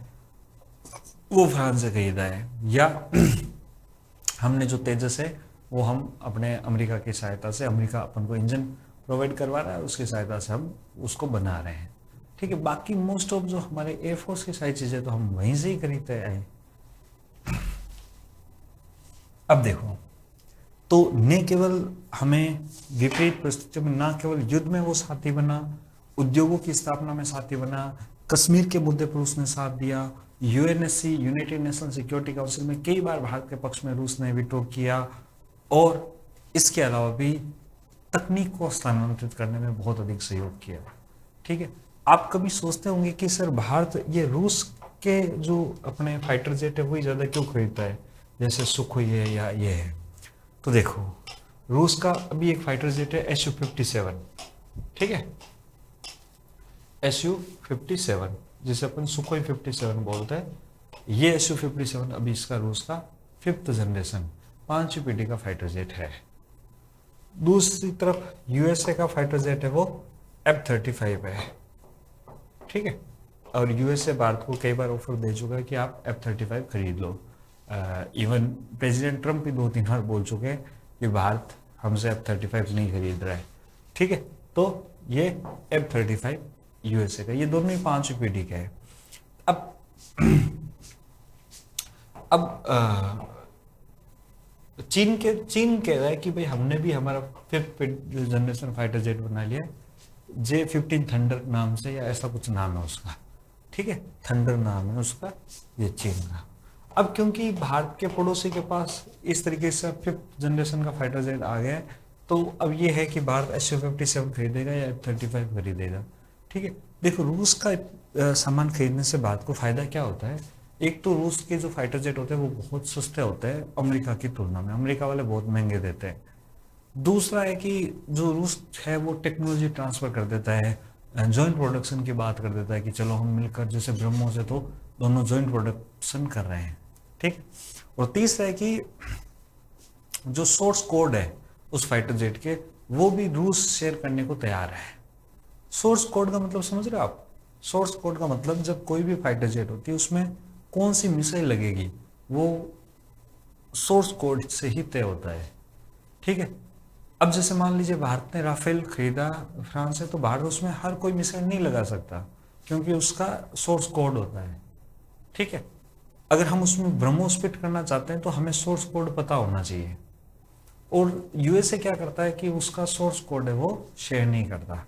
वो फ्रांस से खरीदा है, या हमने जो तेजस है वो हम अपने अमेरिका की सहायता से, अमेरिका अपन को इंजन प्रोवाइड करवा रहा है, उसकी सहायता से हम उसको बना रहे हैं। ठीक है, बाकी मोस्ट ऑफ जो हमारे एयरफोर्स की सारी चीजें तो हम वहीं से ही खरीदते आए। अब देखो, तो न केवल हमें विपरीत परिस्थितियों में, ना केवल युद्ध में वो साथी बना, उद्योगों की स्थापना में साथी बना, कश्मीर के मुद्दे पर उसने साथ दिया, UNSC United nation security council में कई बार भारत के पक्ष में रूस ने वीटो किया, और इसके अलावा भी तकनीक को स्थानांतरित करने में बहुत अधिक सहयोग किया। ठीक है, आप कभी सोचते होंगे कि सर भारत ये रूस के जो अपने फाइटर जेट है वही ज्यादा क्यों खरीदता है, जैसे सुखोई है या ये है। तो देखो, रूस का अभी एक फाइटर जेट है Su-57, ठीक है, Su-57 जिसे अपन सुखोई 57 बोलते हैं, ये Su-57 अभी इसका रूस का 5th जनरेशन 5वीं पीढ़ी का फाइटर जेट है। दूसरी तरफ यूएसए का फाइटर जेट है वो F-35 है। ठीक है, और यूएसए भारत को कई बार ऑफर दे चुका है कि आप F-35 खरीद लो। इवन प्रेसिडेंट ट्रम्प भी 2-3 बार बोल चुके हैं कि भारत हमसे F-35 नहीं खरीद रहा है। ठीक है, तो ये F-35 यूएसए का, ये दोनों ही 5वीं पीढ़ी के हैं। अब चीन कह रहा है कि भाई हमने भी हमारा 5th जनरेशन फाइटर जेट बना लिया, J-15 थंडर नाम से, या ऐसा कुछ नाम है उसका। ठीक है, थंडर नाम है उसका, ये चीन का। अब क्योंकि भारत के पड़ोसी के पास इस तरीके से 5th जनरेशन का फाइटर जेट आ गया है, तो अब ये है कि भारत Su-57 खरीदेगा या F-35 खरीदेगा। ठीक है, देखो रूस का सामान खरीदने से भारत को फायदा क्या होता है, एक तो रूस के जो फाइटर जेट होते हैं वो बहुत सस्ते होते हैं अमेरिका की तुलना में, अमेरिका वाले बहुत महंगे देते हैं। दूसरा है कि जो रूस है वो टेक्नोलॉजी ट्रांसफर कर देता है, जॉइंट प्रोडक्शन की बात कर देता है कि चलो हम मिलकर, जैसे ब्रह्मोस है तो दोनों जॉइंट प्रोडक्शन कर रहे हैं, ठीक। और तीसरा है कि जो सोर्स कोड है उस फाइटर जेट के, वो भी रूस शेयर करने को तैयार है। सोर्स कोड का मतलब समझ रहे हो आप? सोर्स कोड का मतलब जब कोई भी फाइटर जेट होती है उसमें कौन सी मिसाइल लगेगी वो सोर्स कोड से ही तय होता है, ठीक है। अब जैसे मान लीजिए भारत ने राफेल खरीदा फ्रांस से, तो भारत उसमें हर कोई मिसाइल नहीं लगा सकता क्योंकि उसका सोर्स कोड होता है, ठीक है। अगर हम उसमें ब्रह्मोस फिट करना चाहते हैं तो हमें सोर्स कोड पता होना चाहिए। और यूएसए क्या करता है कि उसका सोर्स कोड है वो शेयर नहीं करता,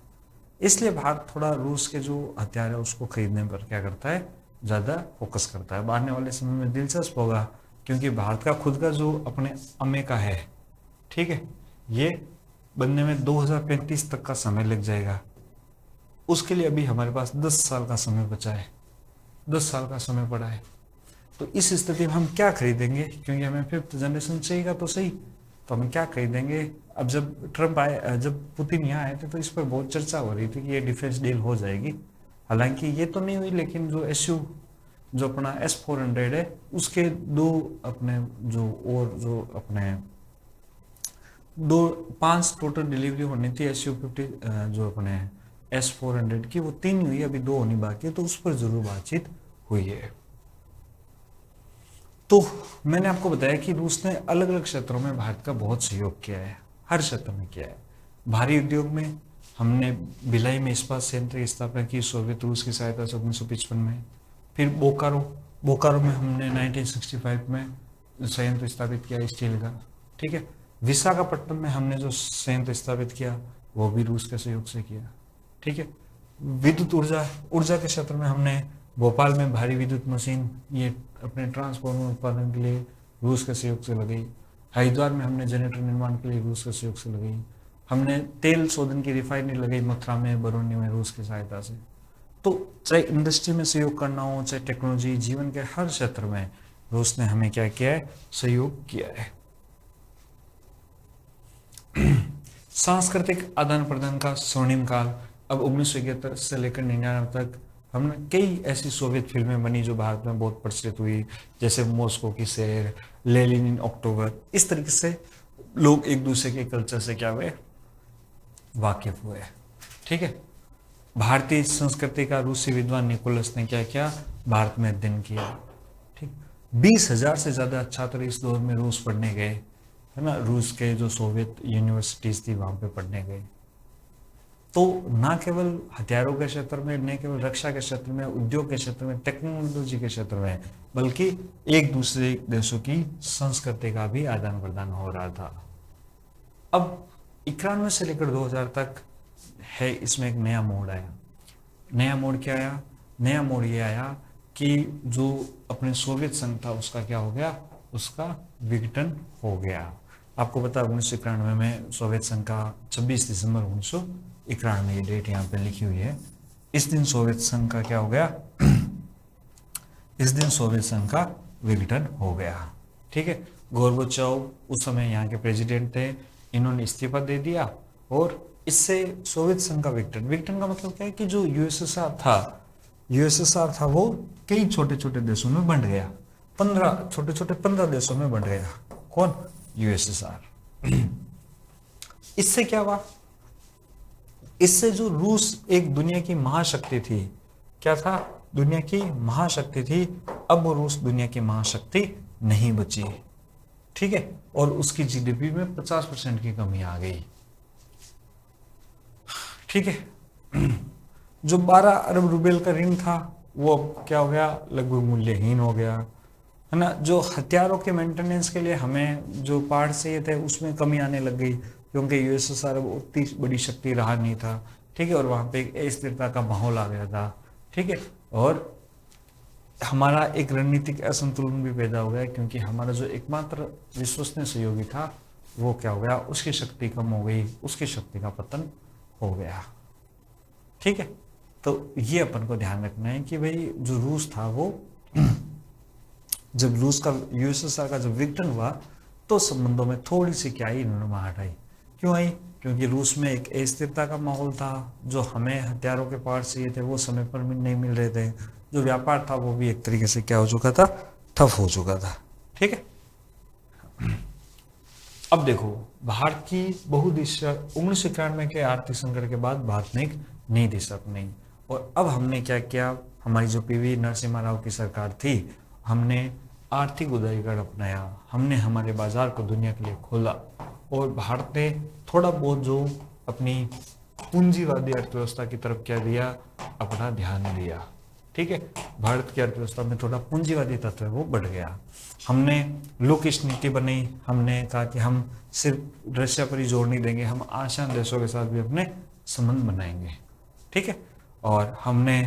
इसलिए भारत थोड़ा रूस के जो हथियार है उसको खरीदने पर क्या करता है, ज़्यादा फोकस करता है। आने वाले समय में दिलचस्प होगा क्योंकि भारत का खुद का जो अपने अमे का है, ठीक है, ये बनने में 2035 तक का समय लग जाएगा। उसके लिए अभी हमारे पास 10 साल का समय बचा है, 10 साल का समय पड़ा है। तो इस स्थिति में हम क्या खरीदेंगे, क्योंकि हमें 5th जनरेशन चाहिएगा तो सही, तो हम क्या खरीदेंगे। अब जब ट्रंप आए, जब पुतिन यहाँ आए थे तो इस पर बहुत चर्चा हो रही थी कि ये डिफेंस डील हो जाएगी, हालांकि ये तो नहीं हुई, लेकिन जो SU जो अपना S-400 है उसके दो अपने जो और जो अपने दो 5 टोटल डिलीवरी होनी थी SU-50 जो अपने S-400 की, वो 3 हुई, अभी 2 होनी बाकी है, तो उस पर जरूर बातचीत हुई है। तो मैंने आपको बताया कि रूस ने अलग अलग क्षेत्रों में भारत का बहुत सहयोग किया है, हर क्षेत्र में किया है। भारी उद्योग में हमने भिलाई में इस्पात संयंत्र की स्थापना की सोवियत रूस की सहायता से 1955 में। फिर बोकारो में हमने 1965 में संयंत्र स्थापित किया स्टील का, ठीक है। विशाखापट्टनम में हमने जो संयंत्र स्थापित किया वो भी रूस के सहयोग से किया, ठीक है। विद्युत ऊर्जा ऊर्जा के क्षेत्र में हमने भोपाल में भारी विद्युत मशीन ये अपने ट्रांसफार्मर उत्पादन के लिए रूस के सहयोग से लगाई। हरिद्वार में हमने जनरेटर निर्माण के लिए रूस के सहयोग से लगाई। हमने तेल शोधन की रिफाइनरी लगाई मथुरा में, बरौनी में, रूस की सहायता से। तो चाहे इंडस्ट्री में सहयोग करना हो, चाहे टेक्नोलॉजी, जीवन के हर क्षेत्र में रूस ने हमें क्या किया है, सहयोग किया है। सांस्कृतिक आदान प्रदान का स्वर्णिम काल, अब 1971 से लेकर 99 तक हमने कई ऐसी सोवियत फिल्में बनी जो भारत में बहुत प्रचलित हुई, जैसे मॉस्को की सैर, लेनिन इन अक्टूबर। इस तरीके से लोग एक दूसरे के कल्चर से क्या हुए, वाकिफ हुए, ठीक है। भारतीय संस्कृति का रूसी विद्वान निकोलस ने क्या किया, भारत में अध्ययन किया, ठीक। 20,000 से ज्यादा छात्र इस दौर में रूस पढ़ने गए, है ना। रूस के जो सोवियत यूनिवर्सिटीज थी वहां पे पढ़ने गए। तो ना केवल हथियारों के क्षेत्र में, न केवल रक्षा के क्षेत्र में, उद्योग के क्षेत्र में, टेक्नोलॉजी के क्षेत्र में, बल्कि एक दूसरे देशों की संस्कृति का भी आदान प्रदान हो रहा था। अब 91 से लेकर 2000 तक है, इसमें एक नया मोड़ आया। नया मोड़ क्या आया? नया मोड़ ये आया कि जो अपने सोवियत संघ था उसका क्या हो गया, उसका विघटन हो गया। आपको पता है 1991 में सोवियत संघ का 26 दिसंबर 1991 ये डेट यहाँ पे लिखी हुई है, इस दिन सोवियत संघ का क्या हो गया इस दिन सोवियत संघ का विघटन हो गया, ठीक है। गोर्बाचोव उस समय यहाँ के प्रेसिडेंट थे, इन्होंने इस्तीफा दे दिया और इससे सोवियत संघ का विघटन का मतलब क्या है कि जो यूएसएसआर था वो कई छोटे छोटे देशों में बंट गया, 15 देशों में बंट गया। कौन? यूएसएसआर। इससे क्या हुआ? इससे जो रूस एक दुनिया की महाशक्ति थी, क्या था? दुनिया की महाशक्ति थी, अब वो रूस दुनिया की महाशक्ति नहीं बची, ठीक है। और उसकी जीडीपी में 50% की कमी आ गई, ठीक है। जो 12 अरब रुपए का ऋण था वो अब क्या हो गया, लगभग मूल्यहीन हो गया, है ना। जो हथियारों के मेंटेनेंस के लिए हमें जो पार्ट चाहिए थे उसमें कमी आने लग गई, क्योंकि यूएसएसआर उतनी बड़ी शक्ति रहा नहीं था, ठीक है। और वहां पे एक अस्थिरता का माहौल आ गया था, ठीक है। और हमारा एक रणनीतिक असंतुलन भी पैदा हो गया, क्योंकि हमारा जो एकमात्र विश्वसनीय सहयोगी था वो क्या हो गया, उसकी शक्ति कम हो गई, उसकी शक्ति का पतन हो गया, ठीक है। तो ये अपन को ध्यान रखना है कि भाई जो रूस था वो जब रूस का यूएसएसआर का जब विघटन हुआ तो संबंधों में थोड़ी सी क्या आई, नरमाहट आई, क्यों आई? क्योंकि रूस में एक अस्थिरता का माहौल था, जो हमें हथियारों के पार्ट्स चाहिए थे वो समय पर नहीं मिल रहे थे, जो व्यापार था वो भी एक तरीके से क्या हो चुका था, ठप हो चुका था। ठीक है। अब देखो, भारत की बहुदिशा 1991 के आर्थिक संकट के बाद भारत ने एक नई दिशा अपनाई, और अब हमने क्या किया, हमारी जो पीवी नरसिम्हा राव की सरकार थी, हमने आर्थिक उदारीकरण अपनाया, हमने हमारे बाजार को दुनिया के लिए खोला, और भारत ने थोड़ा बहुत जो अपनी पूंजीवादी अर्थव्यवस्था की तरफ क्या दिया, अपना ध्यान दिया। ठीक है, भारत की अर्थव्यवस्था में थोड़ा पूंजीवादी तत्व है वो बढ़ गया। हमने लुकिश नीति बनाई, हमने कहा कि हम सिर्फ रशिया पर ही जोर नहीं देंगे, हम आसियान देशों के साथ भी अपने संबंध बनाएंगे। ठीक है, और हमने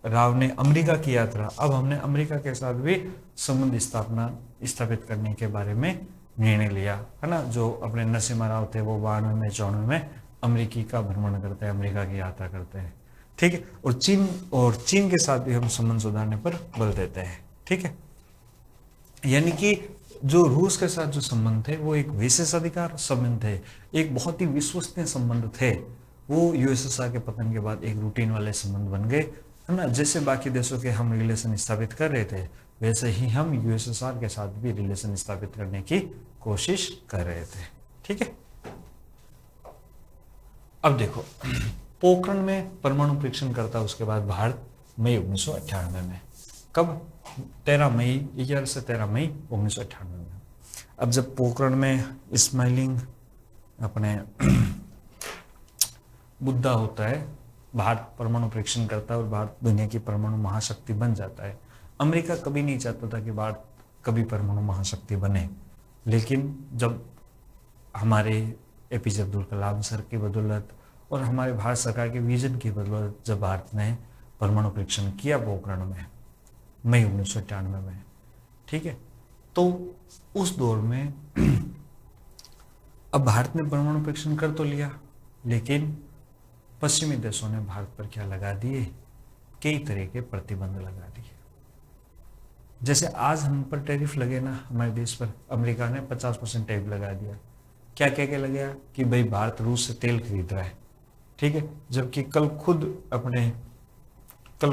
राव ने अमेरिका की यात्रा, अब हमने अमेरिका के साथ भी संबंध स्थापित करने के बारे में निर्णय लिया, है ना। जो अपने नरसिम्हा राव थे वो 92 में 94 में अमेरिकी का भ्रमण करते हैं, अमेरिका की यात्रा करते हैं। ठीक है, और चीन के साथ भी हम संबंध सुधारने पर बल देते हैं। ठीक है, यानी कि जो रूस के साथ जो संबंध थे वो एक विशेषाधिकार संबंध थे, एक बहुत ही विश्वसनीय संबंध थे। वो यूएसएसआर के पतन के बाद एक रूटीन वाले संबंध बन गए, है ना। जैसे बाकी देशों के हम रिलेशन स्थापित कर रहे थे, वैसे ही हम यूएसएसआर के साथ भी रिलेशन स्थापित करने की कोशिश कर रहे थे। ठीक है, अब देखो, पोखरण में परमाणु परीक्षण करता उसके बाद भारत मई 1998 में, कब? 13 मई 11 से 13 मई 1998 में। अब जब पोखरण में स्माइलिंग अपने मुद्दा होता है, भारत परमाणु परीक्षण करता है और भारत दुनिया की परमाणु महाशक्ति बन जाता है। अमेरिका कभी नहीं चाहता था कि भारत कभी परमाणु महाशक्ति बने, लेकिन जब हमारे एपीजे अब्दुल कलाम सर की बदौलत और हमारे भारत सरकार के विजन की बदौलत जब भारत ने परमाणु परीक्षण किया पोखरण में मई 1998 में, ठीक है, तो उस दौर में अब भारत ने परमाणु परीक्षण कर तो लिया, लेकिन पश्चिमी देशों ने भारत पर क्या लगा दिए, कई तरह के प्रतिबंध लगा दिए। जैसे आज हम पर टैरिफ लगे ना, हमारे देश पर अमेरिका ने 50% टैरिफ लगा दिया। क्या क्या क्या लगा कि भाई भारत रूस से तेल खरीद रहा है, ठीक है, जबकि कल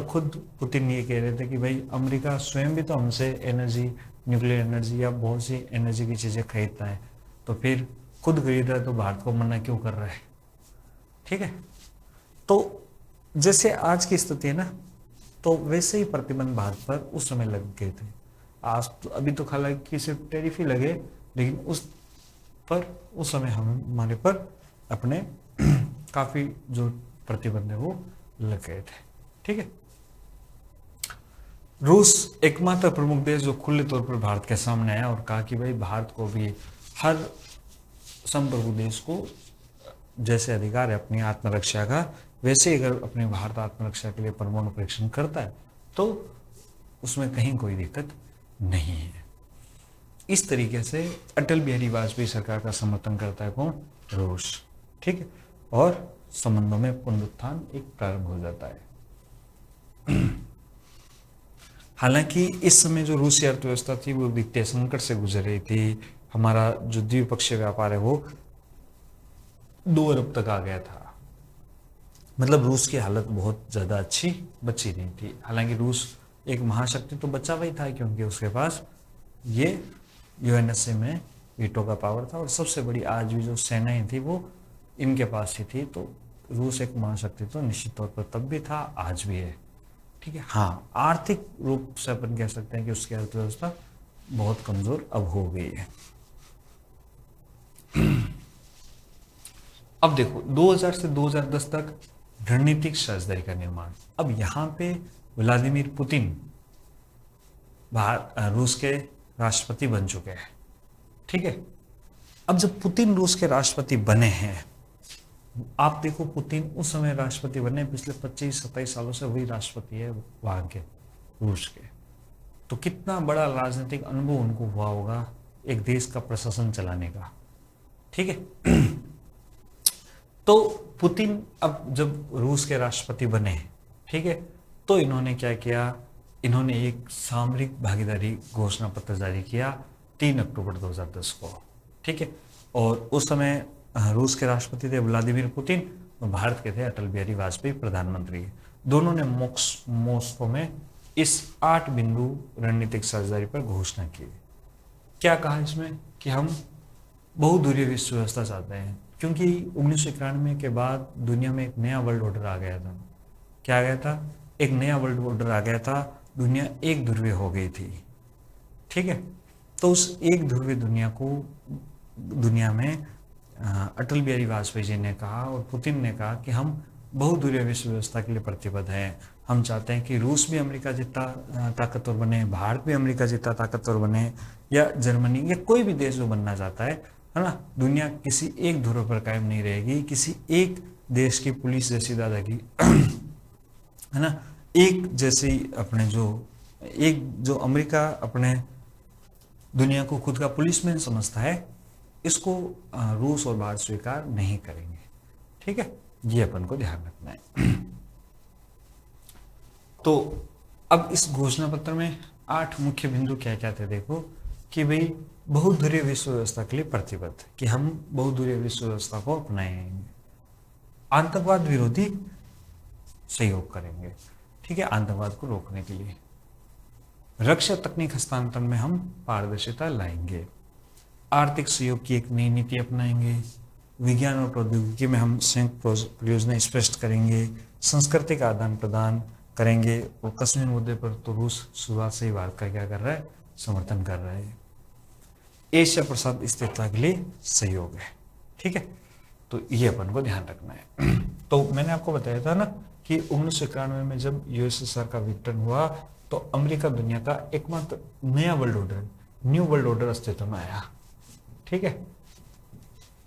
खुद पुतिन ये कह रहे थे कि भाई अमेरिका स्वयं भी तो हमसे एनर्जी, न्यूक्लियर एनर्जी या बहुत सी एनर्जी की चीज़ें खरीदता है, तो फिर खुद खरीद रहा है तो भारत को मना क्यों कर रहा है। ठीक है, तो जैसे आज की स्थिति है ना, तो वैसे ही प्रतिबंध भारत पर उस समय लग गए थे। आज तो अभी तो हालांकि सिर्फ टैरिफ ही लगे, लेकिन उस समय हमारे पर अपने काफी जो प्रतिबंध है वो लग गए थे। ठीक है, रूस एकमात्र प्रमुख देश जो खुले तौर पर भारत के सामने आया और कहा कि भाई भारत को भी हर संप्रभु देश को जैसे अधिकार है अपनी आत्मरक्षा का, वैसे ही अगर अपने भारत आत्मरक्षा के लिए परमाणु परीक्षण करता है तो उसमें कहीं कोई दिक्कत नहीं है। इस तरीके से अटल बिहारी वाजपेयी सरकार का समर्थन करता है कौन? रूस। ठीक है, और संबंधों में पुनरुत्थान एक प्रारंभ हो जाता है। हालांकि इस समय जो रूसी अर्थव्यवस्था थी वो वित्तीय संकट से गुजर रही थी। हमारा जो द्विपक्षीय व्यापार है वो 2 अरब तक आ गया था। मतलब रूस की हालत बहुत ज़्यादा अच्छी बची नहीं थी। हालांकि रूस एक महाशक्ति तो बचा हुआ ही था, क्योंकि उसके पास ये यूएनएसए में वीटो का पावर था, और सबसे बड़ी आज भी जो सेनाएं थी वो इनके पास ही थी। तो रूस एक महाशक्ति तो निश्चित तौर पर तब भी था, आज भी है। ठीक है, हाँ, आर्थिक रूप से अपन कह सकते हैं कि उसकी अर्थव्यवस्था बहुत कमजोर अब हो गई है। अब देखो 2000 से 2010 तक रणनीतिक साझेदारी का निर्माण। अब यहाँ पे व्लादिमीर पुतिन रूस के राष्ट्रपति बन चुके हैं। ठीक है, अब जब पुतिन रूस के राष्ट्रपति बने हैं, आप देखो पुतिन उस समय राष्ट्रपति बने, पिछले 25-27 सालों से वही राष्ट्रपति है वहां के रूस के। तो कितना बड़ा राजनीतिक अनुभव उनको हुआ होगा एक देश का प्रशासन चलाने का। ठीक है, तो पुतिन अब जब रूस के राष्ट्रपति बने, ठीक है, तो इन्होंने क्या किया, इन्होंने एक सामरिक भागीदारी घोषणा पत्र जारी किया 3 अक्टूबर 2010 को। ठीक है, और उस समय रूस के राष्ट्रपति थे व्लादिमीर पुतिन और भारत के थे अटल बिहारी वाजपेयी प्रधानमंत्री। दोनों ने मॉस्को में इस 8 बिंदु रणनीतिक साझेदारी पर घोषणा की। क्या कहा इसमें कि हम बहुध्रुवीय विश्व व्यवस्था चाहते हैं, क्योंकि 1991 के बाद दुनिया में एक नया वर्ल्ड ऑर्डर आ गया था। क्या आ गया था? एक नया वर्ल्ड ऑर्डर आ गया था, दुनिया एक ध्रुवीय हो गई थी। ठीक है, तो उस एक ध्रुवीय दुनिया में अटल बिहारी वाजपेयी जी ने कहा और पुतिन ने कहा कि हम बहुध्रुवीय विश्व व्यवस्था के लिए प्रतिबद्ध हैं। हम चाहते हैं कि रूस भी अमेरिका जितना ताकतवर बने, भारत भी अमेरिका जितना ताकतवर बने, या जर्मनी या कोई भी देश जो बनना चाहता है ना। दुनिया किसी एक ध्रुव पर कायम नहीं रहेगी, किसी एक देश की पुलिस जैसी दादागिरी है ना, एक जैसे अपने जो अमेरिका अपने दुनिया को खुद का पुलिसमैन समझता है, इसको रूस और भारत स्वीकार नहीं करेंगे। ठीक है, ये अपन को ध्यान रखना है। तो अब इस घोषणा पत्र में 8 मुख्य बिंदु क्या क्या थे देखो, कि भाई बहुध्रुवीय विश्व व्यवस्था के लिए प्रतिबद्ध, कि हम बहुध्रुवीय विश्व व्यवस्था को अपनाएंगे, आतंकवाद विरोधी सहयोग करेंगे, ठीक है, आतंकवाद को रोकने के लिए, रक्षा तकनीक हस्तांतरण में हम पारदर्शिता लाएंगे, आर्थिक सहयोग की एक नई नीति अपनाएंगे, विज्ञान और प्रौद्योगिकी में हम संयुक्त परियोजनाएं स्पष्ट करेंगे, संस्कृति का आदान प्रदान करेंगे, और कश्मीर मुद्दे पर तो रूस शुरुआत से ही भारत का क्या कर रहा है, समर्थन कर रहा है। एशिया प्रशांत स्थिरता के लिए सहयोग है। ठीक है, तो ये अपन को ध्यान रखना है। तो मैंने आपको बताया था ना कि 1991 में जब यूएसएसआर का विघटन हुआ तो अमेरिका दुनिया का एकमात्र नया world order, new world order अस्तित्व में आया। ठीक है,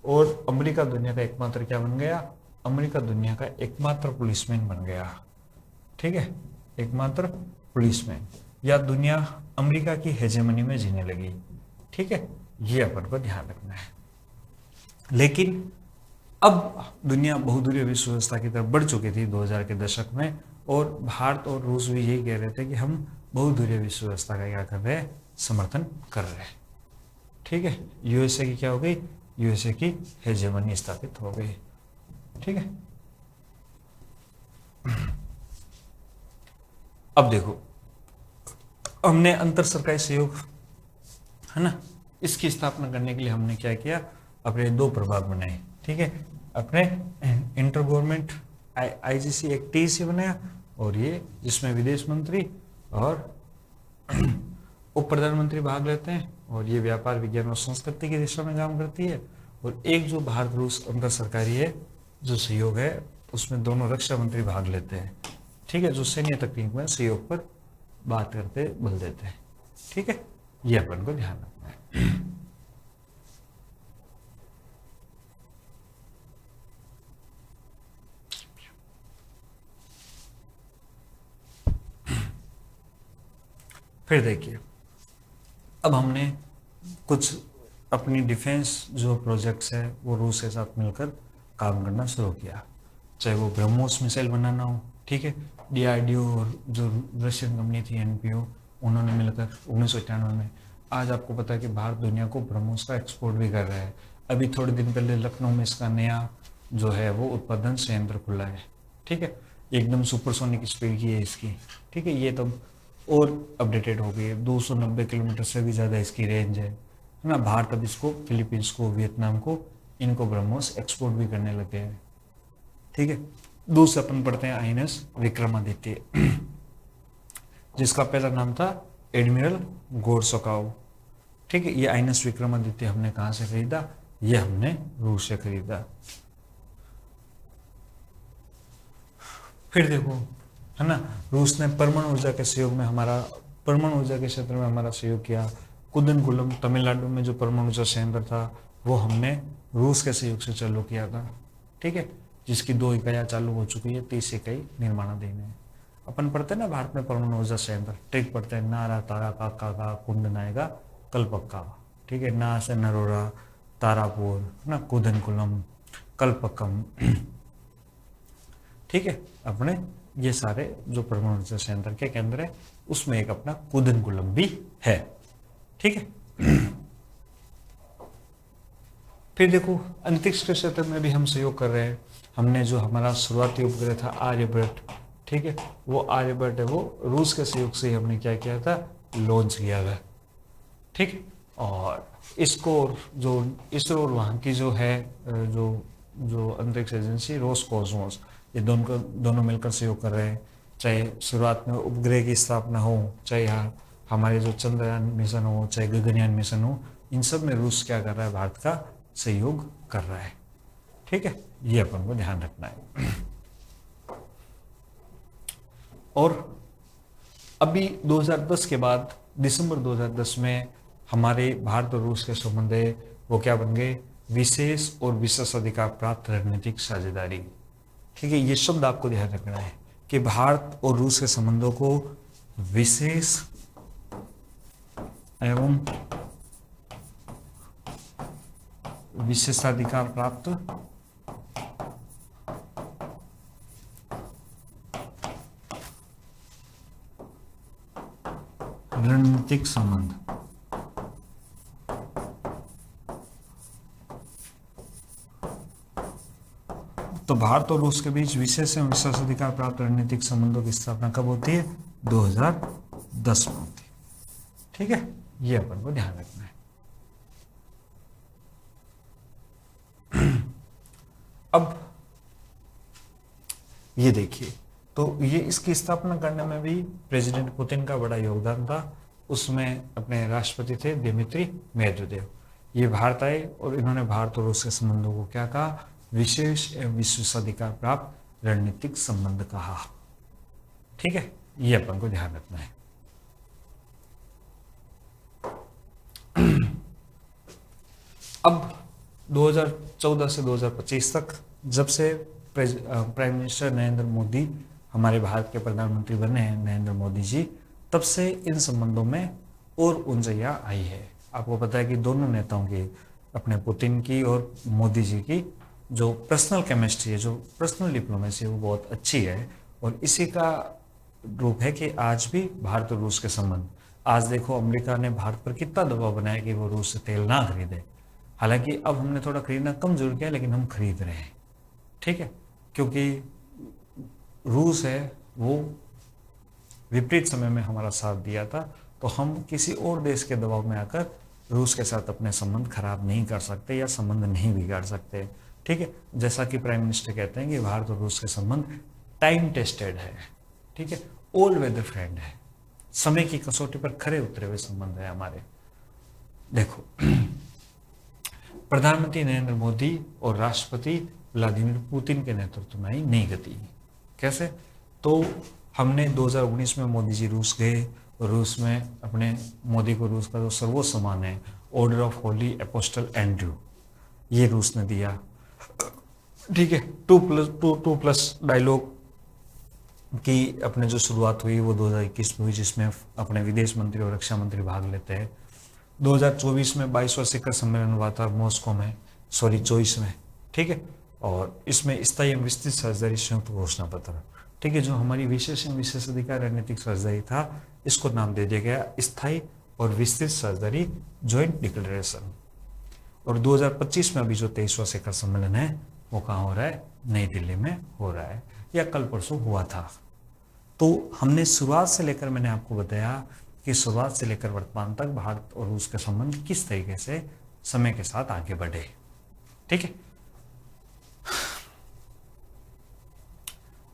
और अमेरिका दुनिया का एकमात्र क्या बन गया, अमेरिका दुनिया का एकमात्र पुलिसमैन बन गया। ठीक है, एकमात्र पुलिसमैन, या दुनिया अमेरिका की हेजेमनी में जीने लगी। ठीक है, ये अपन को ध्यान रखना है। लेकिन अब दुनिया बहुध्रुवीय विश्व व्यवस्था की तरफ बढ़ चुकी थी 2000 के दशक में, और भारत और रूस भी यही कह रहे थे कि हम बहुध्रुवीय विश्व व्यवस्था का क्या कर रहे हैं, समर्थन कर रहे हैं। ठीक है, यूएसए की क्या हो गई, यूएसए की हेजेमनी स्थापित हो गई। ठीक है, अब देखो हमने अंतर सरकारी सहयोग है ना, इसकी स्थापना करने के लिए हमने क्या किया, अपने 2 प्रभाग बनाए। ठीक है, अपने इंटर गवर्नमेंट आईजीसी एक टीसी बनाया, और ये जिसमें विदेश मंत्री और उप प्रधानमंत्री भाग लेते हैं, और ये व्यापार विज्ञान और संस्कृति की दिशा में काम करती है। और एक जो भारत रूस अंतर सरकारी है जो सहयोग है, उसमें दोनों रक्षा मंत्री भाग लेते हैं। ठीक है, जो सैन्य तकनीक में सहयोग पर बात करते बल देते हैं। ठीक है, ये अपन को ध्यान रखना है। फिर देखिए, अब हमने कुछ अपनी डिफेंस जो प्रोजेक्ट्स है वो रूस के साथ मिलकर काम करना शुरू किया, चाहे वो ब्रह्मोस मिसाइल बनाना हो। ठीक है, डीआरडीओ और जो रशियन कंपनी थी एनपीओ, उन्होंने मिलकर 1991 में, आज आपको पता है कि भारत दुनिया को ब्रह्मोस का एक्सपोर्ट भी कर रहा है। अभी थोड़े दिन पहले लखनऊ में इसका नया जो है वो उत्पादन संयंत्र खुला है। ठीक है, एकदम सुपरसोनिक स्पीड की है इसकी। ठीक है, ये तब और अपडेटेड हो गई है, 290 किलोमीटर से भी ज़्यादा इसकी रेंज है ना। भारत अब इसको फिलीपींस को, वियतनाम को, इनको ब्रह्मोस एक्सपोर्ट भी करने लगे हैं। ठीक है, दूसरा अपन पढ़ते हैं आईएनएस विक्रमादित्य, जिसका पहला नाम था एडमिरल गोरसोकाव। ठीक है, ये आईएनएस विक्रमादित्य हमने कहाँ से खरीदा, ये हमने रूस से खरीदा। फिर देखो है ना, रूस ने परमाणु ऊर्जा के सहयोग में परमाणु ऊर्जा के क्षेत्र में हमारा सहयोग किया। कुदनकुलम तमिलनाडु में जो परमाणु ऊर्जा संयंत्र था वो हमने रूस के सहयोग से चालू किया था। ठीक है, जिसकी 2 इकाइयाँ चालू हो चुकी है, 30 इकाई निर्माणाधीन है। अपन पढ़ते हैं ना भारत में परमाणु ऊर्जा संयंत्र, ठीक पढ़ते हैं, नारा तारा का कुंड नायगा कल्पक्का। ठीक है, ना से नरोरा, तारापुर ना, कुदनकुलम, कल्पक्कम। ठीक है, अपने ये सारे जो परमाणु ऊर्जा संयंत्र के केंद्र है, उसमें एक अपना कुदनकुलम भी है। ठीक है, फिर देखो अंतरिक्ष के क्षेत्र में भी हम सहयोग कर रहे हैं। हमने जो हमारा शुरुआती उपग्रह था आर्यभट्ट, ठीक है, वो आर्यभट्ट है वो रूस के सहयोग से ही हमने क्या किया था, लॉन्च किया हुआ, ठीक। और इसको जो इसरो और वहाँ की जो है जो जो अंतरिक्ष एजेंसी रोसकॉस्मोस, ये दोनों मिलकर सहयोग कर रहे हैं। चाहे शुरुआत में उपग्रह की स्थापना हो, चाहे हमारे जो चंद्रयान मिशन हो, चाहे गगनयान मिशन हो, इन सब में रूस क्या कर रहा है, भारत का सहयोग कर रहा है, ठीक है, ये अपन को ध्यान रखना है। और अभी 2010 के बाद दिसंबर 2010 में हमारे भारत और रूस के संबंध है वो क्या बन गए, विशेष और विशेषाधिकार प्राप्त रणनीतिक साझेदारी, ठीक है। ये शब्द आपको ध्यान रखना है कि भारत और रूस के संबंधों को विशेष एवं विशेषाधिकार प्राप्त रणनीतिक संबंध, तो भारत और रूस के बीच विशेष एवं विशेषाधिकार प्राप्त रणनीतिक संबंधों की स्थापना कब होती है, 2010 में होती है, ठीक है, ये अपन को ध्यान रखना है। अब ये देखिए, तो ये इसकी स्थापना करने में भी प्रेसिडेंट पुतिन का बड़ा योगदान था। उसमें अपने राष्ट्रपति थे दिमित्री मेदवेदेव। ये भारत आए और इन्होंने भारत और रूस के संबंधों को क्या कहा, विशेष एवं विशेषाधिकार प्राप्त रणनीतिक संबंध कहा, ठीक है, ये अपन को ध्यान रखना है। अब 2014 से 2025 तक जब से प्राइम मिनिस्टर नरेंद्र मोदी हमारे भारत के प्रधानमंत्री बने हैं, नरेंद्र मोदी जी, तब से इन संबंधों में और ऊंचाइयां आई है। आपको पता है कि दोनों नेताओं की, अपने पुतिन की और मोदी जी की जो पर्सनल केमिस्ट्री है, जो पर्सनल डिप्लोमेसी है, वो बहुत अच्छी है। और इसी का रूप है कि आज भी भारत और रूस के संबंध, आज देखो अमेरिका ने भारत पर कितना दबाव बनाया कि वो रूस से तेल ना खरीदे। हालांकि अब हमने थोड़ा खरीदना कम जरूर किया, लेकिन हम खरीद रहे हैं, ठीक है, क्योंकि रूस है वो विपरीत समय में हमारा साथ दिया था, तो हम किसी और देश के दबाव में आकर रूस के साथ अपने संबंध खराब नहीं कर सकते या संबंध नहीं बिगाड़ सकते, ठीक है। जैसा कि प्राइम मिनिस्टर कहते हैं कि भारत और रूस के संबंध टाइम टेस्टेड है, ठीक है, ओल्ड वेदर फ्रेंड है, समय की कसौटी पर खरे उतरे हुए संबंध है हमारे। देखो प्रधानमंत्री नरेंद्र मोदी और राष्ट्रपति व्लादिमीर पुतिन के नेतृत्व में आई नई गति। कैसे, तो हमने 2019 में मोदी जी रूस गए और रूस में अपने मोदी को रूस का जो सर्वोच्च सम्मान है order of Holi apostle Andrew, ये रूस ने दिया, ठीक है। 2+2+2+ डायलॉग की अपने जो शुरुआत हुई वो 2021 में हुई, जिसमें अपने विदेश मंत्री और रक्षा मंत्री भाग लेते हैं। 2024 में 22वां शिखर सम्मेलन हुआ था मॉस्को में, 24 में, ठीक है। और इसमें स्थायी एवं विस्तृत साझेदारी संयुक्त घोषणा पत्र, ठीक है, जो हमारी विशेष एवं विशेषाधिकार रणनीतिक साझेदारी था, इसको नाम दे दिया गया स्थायी और विस्तृत साझेदारी ज्वाइंट डिक्लेरेशन। और 2025 में अभी जो 23वां शिखर सम्मेलन है वो कहाँ हो रहा है, नई दिल्ली में हो रहा है, या कल परसों हुआ था। तो हमने शुरुआत से लेकर, मैंने आपको बताया कि शुरुआत से लेकर वर्तमान तक भारत और रूस के संबंध किस तरीके से समय के साथ आगे बढ़े, ठीक है।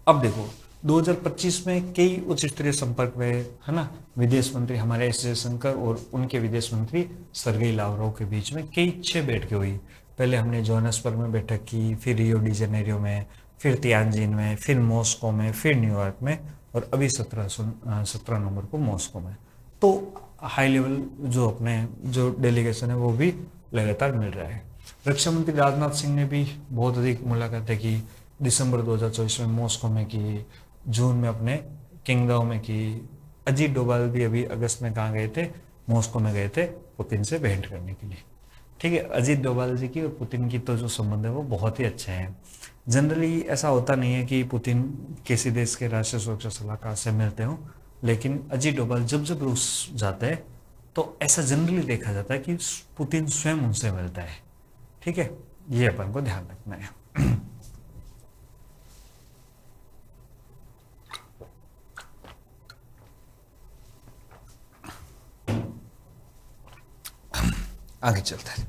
अब देखो 2025 में कई उच्च स्तरीय संपर्क हुए, है ना, विदेश मंत्री हमारे एस जयशंकर और उनके विदेश मंत्री सर्गेई लावरोव के बीच में कई 6 बैठकें हुई। पहले हमने जोहान्सबर्ग में बैठक की, फिर रियो डी जेनेरियो में, फिर तियानजिन में, फिर मॉस्को में, फिर न्यूयॉर्क में, और अभी 17 नवंबर को मॉस्को में। तो हाई लेवल जो अपने जो डेलीगेशन है वो भी लगातार मिल रहा है। रक्षा मंत्री राजनाथ सिंह ने भी बहुत अधिक मुलाकातें की, दिसंबर 2024 में मॉस्को में की, जून में अपने किंगदाओ में की। अजीत डोभाल भी अभी अगस्त में कहाँ गए थे, मॉस्को में गए थे पुतिन से भेंट करने के लिए, ठीक है। अजीत डोभाल जी की और पुतिन की तो जो संबंध है वो बहुत ही अच्छे हैं। जनरली ऐसा होता नहीं है कि पुतिन किसी देश के राष्ट्रीय सुरक्षा सलाहकार से मिलते हो, लेकिन अजीत डोभाल जब जब रूस जाते हैं तो ऐसा जनरली देखा जाता है कि पुतिन स्वयं उनसे मिलता है, ठीक है, ये अपन को ध्यान रखना है। आगे चलते हैं।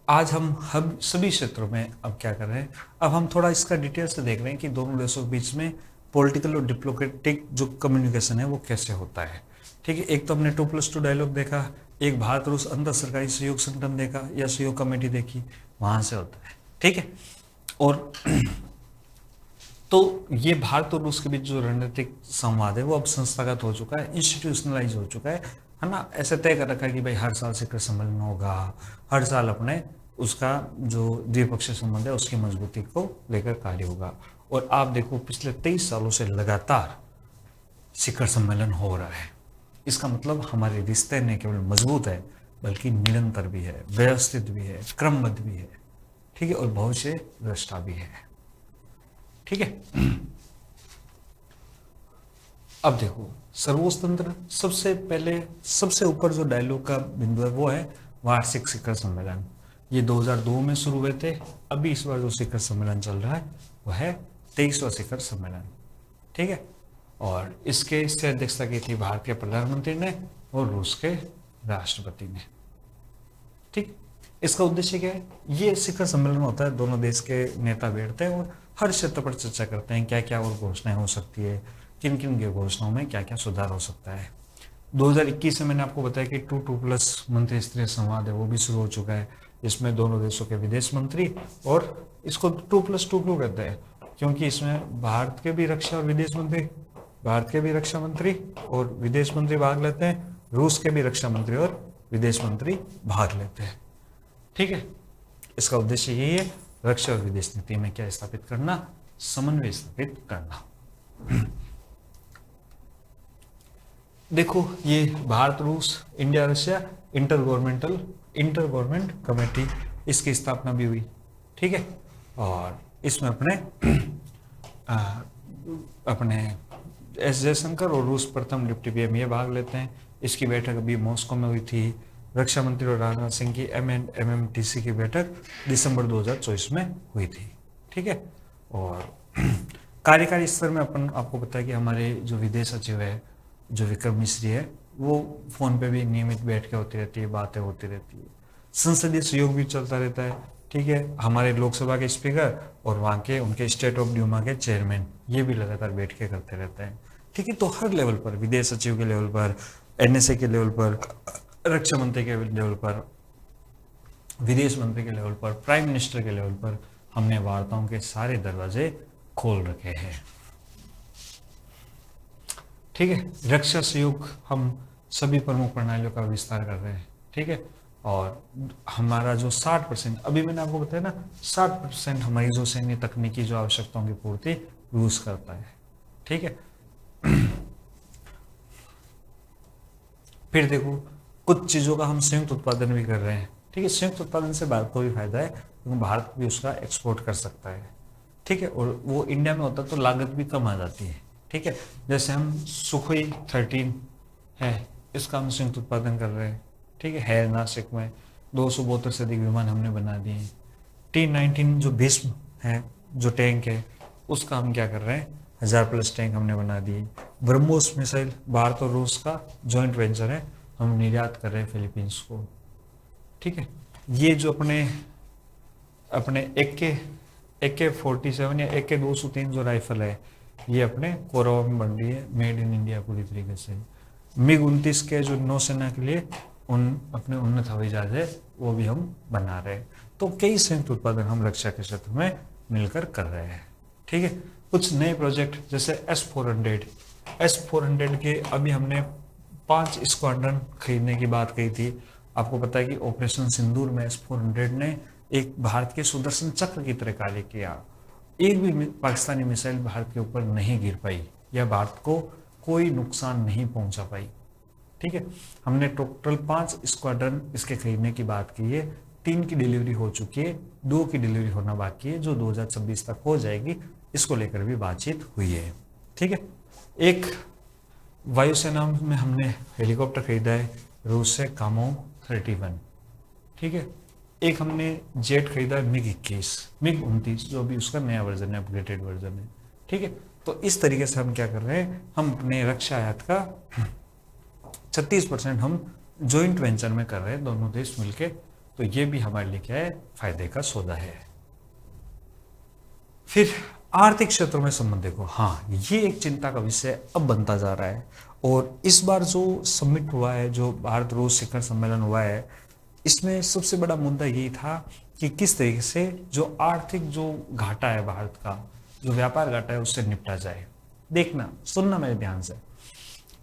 आज हम सभी क्षेत्रों में अब क्या कर रहे हैं, अब हम थोड़ा इसका डिटेल से देख रहे हैं कि दोनों देशों के बीच में पॉलिटिकल और डिप्लोमेटिक जो कम्युनिकेशन है वो कैसे होता है। ठीक है, एक तो हमने 2+2 डायलॉग देखा, एक भारत रूस अंतर सरकारी सहयोग संगठन देखा या सहयोग कमेटी देखी, वहां से होता है। ठीक है, और तो ये भारत और रूस के बीच जो रणनीतिक संवाद है वो अब संस्थागत हो चुका है, इंस्टीट्यूशनलाइज हो चुका है ना। ऐसे तय कर रखा है कि भाई हर साल शिखर सम्मेलन होगा, हर साल अपने उसका जो द्विपक्षीय संबंध है उसकी मजबूती को लेकर कार्य होगा। और आप देखो पिछले 23 सालों से लगातार शिखर सम्मेलन हो रहा है। इसका मतलब हमारे रिश्ते न केवल मजबूत है बल्कि निरंतर भी है, व्यवस्थित भी है, क्रमबद्ध भी है। ठीक है, और भविष्य दृष्टा भी है। ठीक है, अब देखो सर्वोच्च तंत्र, सबसे पहले सबसे ऊपर जो डायलॉग का बिंदु है वो है वार्षिक शिखर सम्मेलन। ये 2002 में शुरू हुए थे। अभी इस बार जो शिखर सम्मेलन चल रहा है वह है 23वां शिखर सम्मेलन। ठीक है, और इसके से अध्यक्षता की थी भारत के प्रधानमंत्री ने और रूस के राष्ट्रपति ने। ठीक, इसका उद्देश्य क्या है, ये शिखर सम्मेलन होता है, दोनों देश के नेता बैठते हैं और हर क्षेत्र पर चर्चा करते हैं क्या क्या और घोषणाएं हो सकती है, किन किन की घोषणाओं में क्या क्या सुधार हो सकता है। 2021 में मैंने आपको बताया कि 2+2 मंत्री स्तरीय संवाद है वो भी शुरू हो चुका है। इसमें दोनों देशों के विदेश मंत्री, और इसको 2+2 क्यों कहते हैं, क्योंकि इसमें भारत के भी रक्षा और विदेश मंत्री, भारत के भी रक्षा मंत्री और विदेश मंत्री भाग लेते हैं, रूस के भी रक्षा मंत्री और विदेश मंत्री भाग लेते हैं। ठीक है, इसका उद्देश्य यही है, रक्षा और विदेश नीति में क्या स्थापित करना, समन्वय स्थापित करना। देखो ये भारत रूस India Russia inter government committee, इसकी स्थापना भी हुई। ठीक है, और इसमें अपने एस जयशंकर और रूस प्रथम डिप्टी पीएम ये भाग लेते हैं। इसकी बैठक अभी मॉस्को में हुई थी। रक्षा मंत्री और राजनाथ सिंह की MMTC की बैठक दिसंबर 2024 में हुई थी। ठीक है, और कार्यकारी स्तर में अपन आपको पता है कि हमारे जो विदेश सचिव है, जो विक्रम मिश्री है, वो फोन पे भी नियमित बैठ के होती रहती है, बातें होती रहती है। संसदीय सहयोग भी चलता रहता है। ठीक है, हमारे लोकसभा के स्पीकर और वहाँ के उनके स्टेट ऑफ ड्यूमा के चेयरमैन ये भी लगातार बैठ के करते रहते हैं। ठीक है, तो हर लेवल पर, विदेश सचिव के लेवल पर, NSA के लेवल पर, रक्षा मंत्री के लेवल पर, विदेश मंत्री के लेवल पर, प्राइम मिनिस्टर के लेवल पर हमने वार्ताओं के सारे दरवाजे खोल रखे हैं। ठीक है, रक्षा सहयोग हम सभी प्रमुख प्रणालियों का विस्तार कर रहे हैं। ठीक है, और हमारा जो 60%, अभी मैंने आपको बताया ना, 60% हमारी जो सैन्य तकनीकी जो आवश्यकताओं की पूर्ति रूस करता है। ठीक है, फिर देखो कुछ चीजों का हम संयुक्त उत्पादन भी कर रहे हैं। ठीक है, संयुक्त उत्पादन से भारत को भी फायदा है क्योंकि भारत भी उसका एक्सपोर्ट कर सकता है। ठीक है, और वो इंडिया में होता तो लागत भी कम आ जाती है। ठीक है, जैसे हम सुखोई 13 है, इसका हम संयुक्त उत्पादन कर रहे हैं। ठीक है नासिक में 272 से अधिक विमान हमने बना दिए। T-19 जो भीष्म है, जो टैंक है, उसका हम क्या कर रहे हैं, 1000+ टैंक हमने बना दिए। ब्रह्मोस मिसाइल भारत और रूस का जॉइंट वेंचर है, हम निर्यात कर रहे हैं फिलीपींस को। ठीक है, ये जो अपने AK-47 या AK-203 जो राइफल है, ये अपने कोरवा में बन रही है, मेड इन इंडिया पूरी तरीके से। MiG-29 के जो नौसेना के लिए अपने उन्नत हवाई जहाज है वो भी हम बना रहे हैं। तो कई संयुक्त उत्पादन हम रक्षा के क्षेत्र में मिलकर कर रहे हैं। ठीक है, कुछ नए प्रोजेक्ट जैसे S-400 के अभी हमने 5 स्क्वाड्रन खरीदने की बात कही थी। आपको पता है कि ऑपरेशन सिंदूर में S-400 ने एक भारत के सुदर्शन चक्र की तरह कार्य किया। एक भी पाकिस्तानी मिसाइल भारत के ऊपर नहीं गिर पाई या भारत को कोई नुकसान नहीं पहुंचा पाई। ठीक है, हमने टोटल 5 स्क्वाड्रन इसके खरीदने की बात की है। 3 की डिलीवरी हो चुकी है, 2 की डिलीवरी होना बाकी है जो 2026 तक हो जाएगी। इसको लेकर भी बातचीत हुई है। ठीक है, एक वायुसेना में हमने हेलीकॉप्टर खरीदा है रूस से, कामोव MiG-31, ठीक है। एक हमने जेट खरीदा MiG-21, MiG-29 जो भी उसका नया वर्जन है, अपग्रेडेड वर्जन है, ठीक है। तो इस तरीके से हम क्या कर रहे हैं, हम अपने रक्षा आयात का 36% हम जॉइंट वेंचर में कर रहे हैं, दोनों देश मिलके। तो ये भी हमारे लिए क्या है, फायदे का सौदा है। फिर आर्थिक क्षेत्र में संबंध देखो, हाँ ये एक चिंता का विषय अब बनता जा रहा है। और इस बार जो समिट हुआ है, जो भारत रूस शिखर सम्मेलन हुआ है, इसमें सबसे बड़ा मुद्दा यही था कि किस तरीके से जो आर्थिक जो घाटा है भारत का, जो व्यापार घाटा है, उससे निपटा जाए। देखना, सुनना मेरे ध्यान से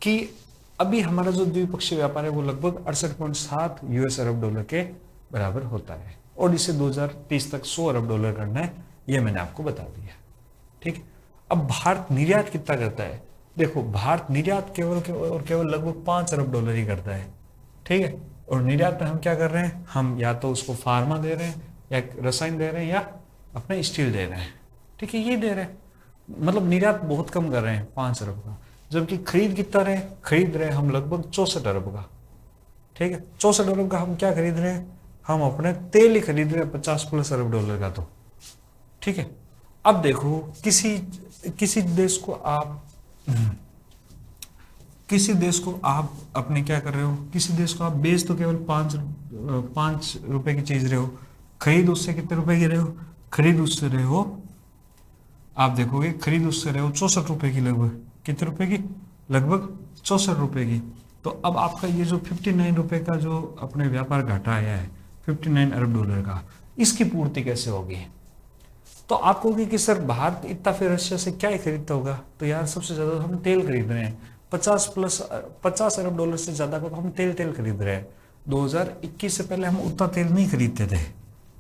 कि अभी हमारा जो द्विपक्षीय व्यापार है वो लगभग 68.7 US अरब डॉलर के बराबर होता है, और इसे 2030 तक 100 अरब डॉलर करना है, ये मैंने आपको बता दिया, ठीक है। अब भारत निर्यात कितना करता है, देखो भारत निर्यात केवल लगभग 5 अरब डॉलर ही करता है, ठीक है। और निर्यात में हम क्या कर रहे हैं, हम या तो उसको फार्मा दे रहे हैं, या रसायन दे रहे हैं, या अपने स्टील दे रहे हैं, ठीक है, ये दे रहे हैं। मतलब निर्यात बहुत कम कर रहे हैं 5 अरब का, जबकि खरीद कितना रहे, खरीद रहे हम लगभग 64 अरब का, ठीक है। 64 अरब का हम क्या खरीद रहे हैं, हम अपने तेल ही खरीद रहे हैं 50+ अरब डॉलर का, तो ठीक है। अब देखो किसी देश को आप अपने क्या कर रहे हो, किसी देश को आप बेच तो केवल 5 रुपए की चीज रहे हो, खरीद उससे कितने रुपए की रहे हो, खरीद उससे रहे हो, आप देखोगे खरीद उससे रहे हो 64 रुपए की, लगभग कितने रुपए की, लगभग 64 रुपए की। तो अब आपका ये जो 59 रुपए का जो अपने व्यापार घाटा आया है 59 अरब डॉलर का, इसकी पूर्ति कैसे होगी। तो आप कहोगे कि सर भारत इतना फिर रशिया से क्या ही खरीदता होगा, तो यार सबसे ज्यादा हम तेल खरीद रहे हैं, 50 अरब डॉलर से ज्यादा का तो हम तेल खरीद रहे हैं। 2021 से पहले हम उतना तेल नहीं खरीदते थे,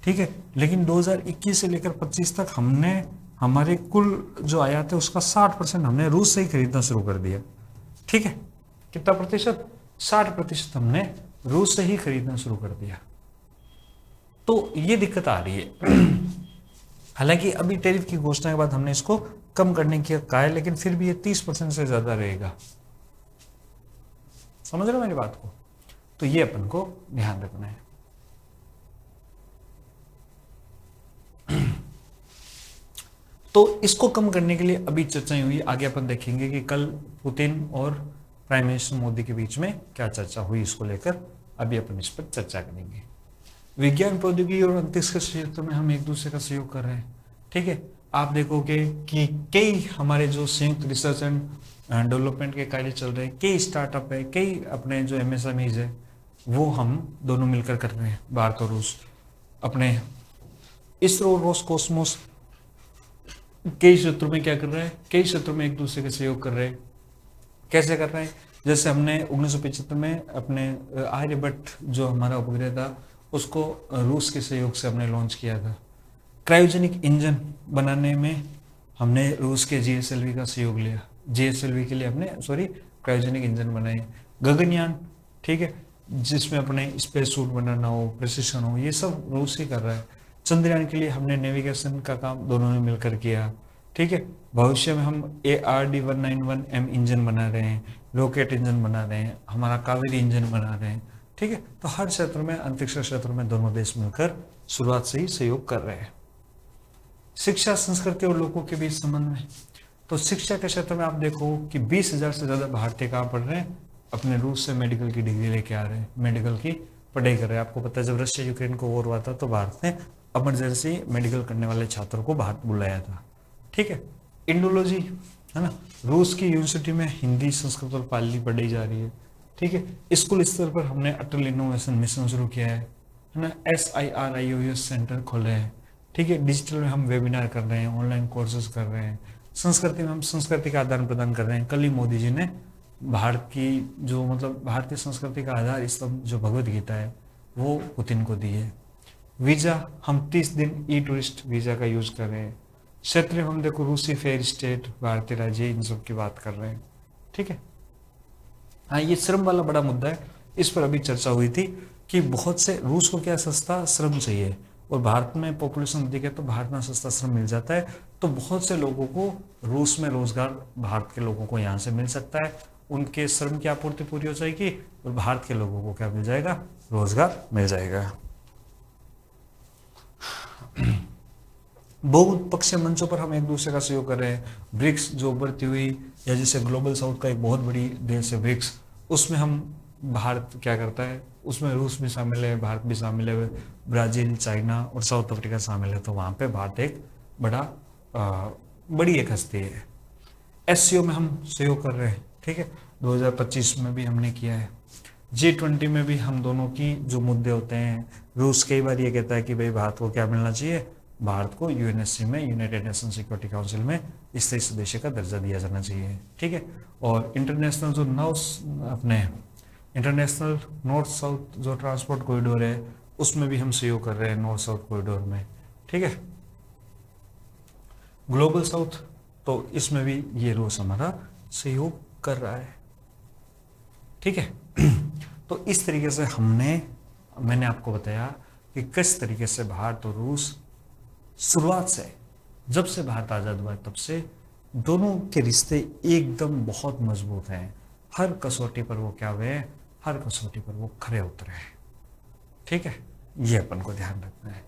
ठीक है, लेकिन 2021 से लेकर 25 तक हमने हमारे कुल जो आयात है उसका 60% हमने रूस से ही खरीदना शुरू कर दिया, ठीक है। कितना प्रतिशत, 60% हमने रूस से ही खरीदना शुरू कर दिया। तो ये दिक्कत आ रही है। हालांकि अभी टैरिफ की घोषणा के बाद हमने इसको कम करने की कहा है, लेकिन फिर भी ये 30% से ज्यादा रहेगा। समझ रहे हो मेरी बात को, तो ये अपन को ध्यान रखना है। तो इसको कम करने के लिए अभी चर्चा हुई, आगे अपन देखेंगे कि कल पुतिन और प्राइम मिनिस्टर मोदी के बीच में क्या चर्चा हुई, इसको लेकर अभी अपन इस पर चर्चा करेंगे। विज्ञान प्रौद्योगिकी और अंतरिक्ष के क्षेत्र में हम एक दूसरे का सहयोग कर रहे हैं, ठीक है। आप देखोगे कि कई हमारे जो संयुक्त रिसर्च एंड डेवलपमेंट के कार्य चल रहे हैं, कई स्टार्टअप है, कई अपने जो MSMEs है, वो हम दोनों मिलकर कर रहे हैं, भारत और रूस। अपने इसरो, रोसकोसमोस कई क्षेत्रों में क्या कर रहे हैं, कई क्षेत्रों में एक दूसरे का सहयोग कर रहे हैं। कैसे कर रहे हैं, जैसे हमने 1975 में अपने आर्यभट्ट जो हमारा उपग्रह था उसको रूस के सहयोग से हमने लॉन्च किया था। क्रायोजेनिक इंजन बनाने में हमने रूस के GSLV का सहयोग लिया, GSLV के लिए हमने क्रायोजेनिक इंजन बनाए। गगनयान, ठीक है, जिसमें अपने स्पेस सूट बनाना हो, प्रिसिशन हो, ये सब रूस ही कर रहा है। चंद्रयान के लिए हमने नेविगेशन का काम दोनों ने मिलकर किया, ठीक है। भविष्य में हम ARD-191M इंजन बना रहे हैं, रॉकेट इंजन बना रहे हैं, हमारा कावेरी इंजन बना रहे हैं, ठीक है। तो हर क्षेत्र में, अंतरिक्ष क्षेत्र में दोनों देश मिलकर शुरुआत से ही सहयोग कर रहे हैं। शिक्षा, संस्कृति और लोगों के बीच संबंध में, तो शिक्षा के क्षेत्र में आप देखो कि 20,000 से ज्यादा भारतीय कहाँ पढ़ रहे हैं, अपने रूस से मेडिकल की डिग्री लेके आ रहे हैं, मेडिकल की पढ़ाई कर रहे हैं। आपको पता है जब रशिया यूक्रेन को वॉर हुआ था तो भारत ने इमरजेंसी मेडिकल करने वाले छात्रों को भारत बुलाया था, ठीक है। इंडोलॉजी है ना, रूस की यूनिवर्सिटी में हिंदी, संस्कृत और पाली पढ़ाई जा रही है, ठीक है। स्कूल स्तर पर हमने अटल इनोवेशन मिशन शुरू किया है ना, SIRIOS सेंटर खोले हैं, ठीक है। डिजिटल में हम वेबिनार कर रहे हैं, ऑनलाइन कोर्सेज कर रहे हैं। संस्कृति में हम संस्कृति का आदान प्रदान कर रहे हैं। कल ही मोदी जी ने भारत की जो भारतीय संस्कृति का आधार स्तंभ जो भगवत गीता है वो पुतिन को दी है। वीजा, हम 30 दिन टूरिस्ट वीजा का यूज कर रहे हैं। क्षेत्र हम देखो रूसी फेयर स्टेट, भारतीय राज्य, इन सब की बात कर रहे हैं, ठीक है। हाँ, ये श्रम वाला बड़ा मुद्दा है, इस पर अभी चर्चा हुई थी कि बहुत से रूस को क्या सस्ता श्रम चाहिए, और भारत में पॉपुलेशन अधिक है तो भारत में सस्ता श्रम मिल जाता है, तो बहुत से लोगों को रूस में रोजगार भारत के लोगों को यहाँ से मिल सकता है, उनके श्रम की आपूर्ति पूरी हो जाएगी और भारत के लोगों को क्या मिल जाएगा, रोजगार मिल जाएगा। बहुपक्षीय मंचों पर हम एक दूसरे का सहयोग कर रहे हैं। ब्रिक्स जो उभरती हुई, या जैसे ग्लोबल साउथ का एक बहुत बड़ी देश है ब्रिक्स, उसमें हम भारत क्या करता है, उसमें रूस भी शामिल है, भारत भी शामिल है, ब्राजील, चाइना और साउथ अफ्रीका शामिल है। तो वहाँ पे भारत एक बड़ी एक हस्ती है। एससीओ में हम सहयोग कर रहे हैं, ठीक है, 2025 में भी हमने किया है। G20 में भी हम दोनों की जो मुद्दे होते हैं, रूस कई बार ये कहता है कि भाई भारत को क्या मिलना चाहिए, भारत को यूएनएससी में, यूनाइटेड नेशन सिक्योरिटी काउंसिल में स्थायी सदस्य का दर्जा दिया जाना चाहिए, ठीक है। और इंटरनेशनल जो इंटरनेशनल नॉर्थ साउथ जो ट्रांसपोर्ट कॉरिडोर है, उसमें भी हम सहयोग कर रहे हैं, नॉर्थ साउथ कॉरिडोर में, ठीक है। ग्लोबल साउथ, तो इसमें भी ये रूस हमारा सहयोग कर रहा है, ठीक है। तो इस तरीके से मैंने आपको बताया कि किस तरीके से भारत और रूस शुरुआत से, जब से भारत आजाद हुआ तब से दोनों के रिश्ते एकदम बहुत मजबूत हैं। हर कसौटी पर वो क्या हुए, हर कसौटी पर वो खरे उतरे हैं, ठीक है। ये अपन को ध्यान रखना है।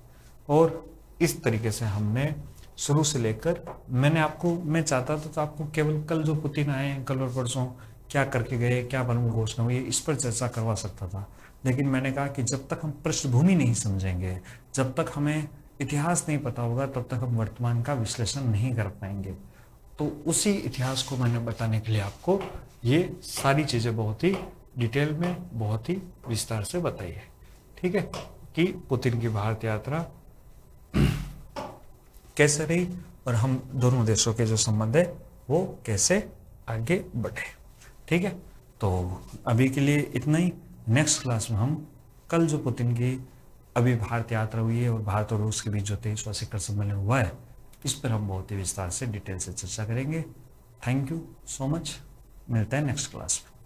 और इस तरीके से हमने शुरू से लेकर, मैं चाहता था तो आपको केवल कल जो पुतिन आए हैं, कल और परसों क्या करके गए, क्या परम घोषणा हुई, इस पर चर्चा करवा सकता था। लेकिन मैंने कहा कि जब तक हम पृष्ठभूमि नहीं समझेंगे, जब तक हमें इतिहास नहीं पता होगा, तब तक हम वर्तमान का विश्लेषण नहीं कर पाएंगे। तो उसी इतिहास को मैंने बताने के लिए आपको ये सारी चीज़ें बहुत ही डिटेल में, बहुत ही विस्तार से बताई है, ठीक है, कि पुतिन की भारत यात्रा कैसे रही और हम दोनों देशों के जो संबंध है वो कैसे आगे बढ़े, ठीक है। तो अभी के लिए इतना ही। नेक्स्ट क्लास में हम कल जो पुतिन की अभी भारत यात्रा हुई है और भारत और रूस के बीच जो 23वां शिखर सम्मेलन हुआ है, इस पर हम बहुत ही विस्तार से, डिटेल से चर्चा करेंगे। Thank you so much. मिलते हैं नेक्स्ट क्लास में।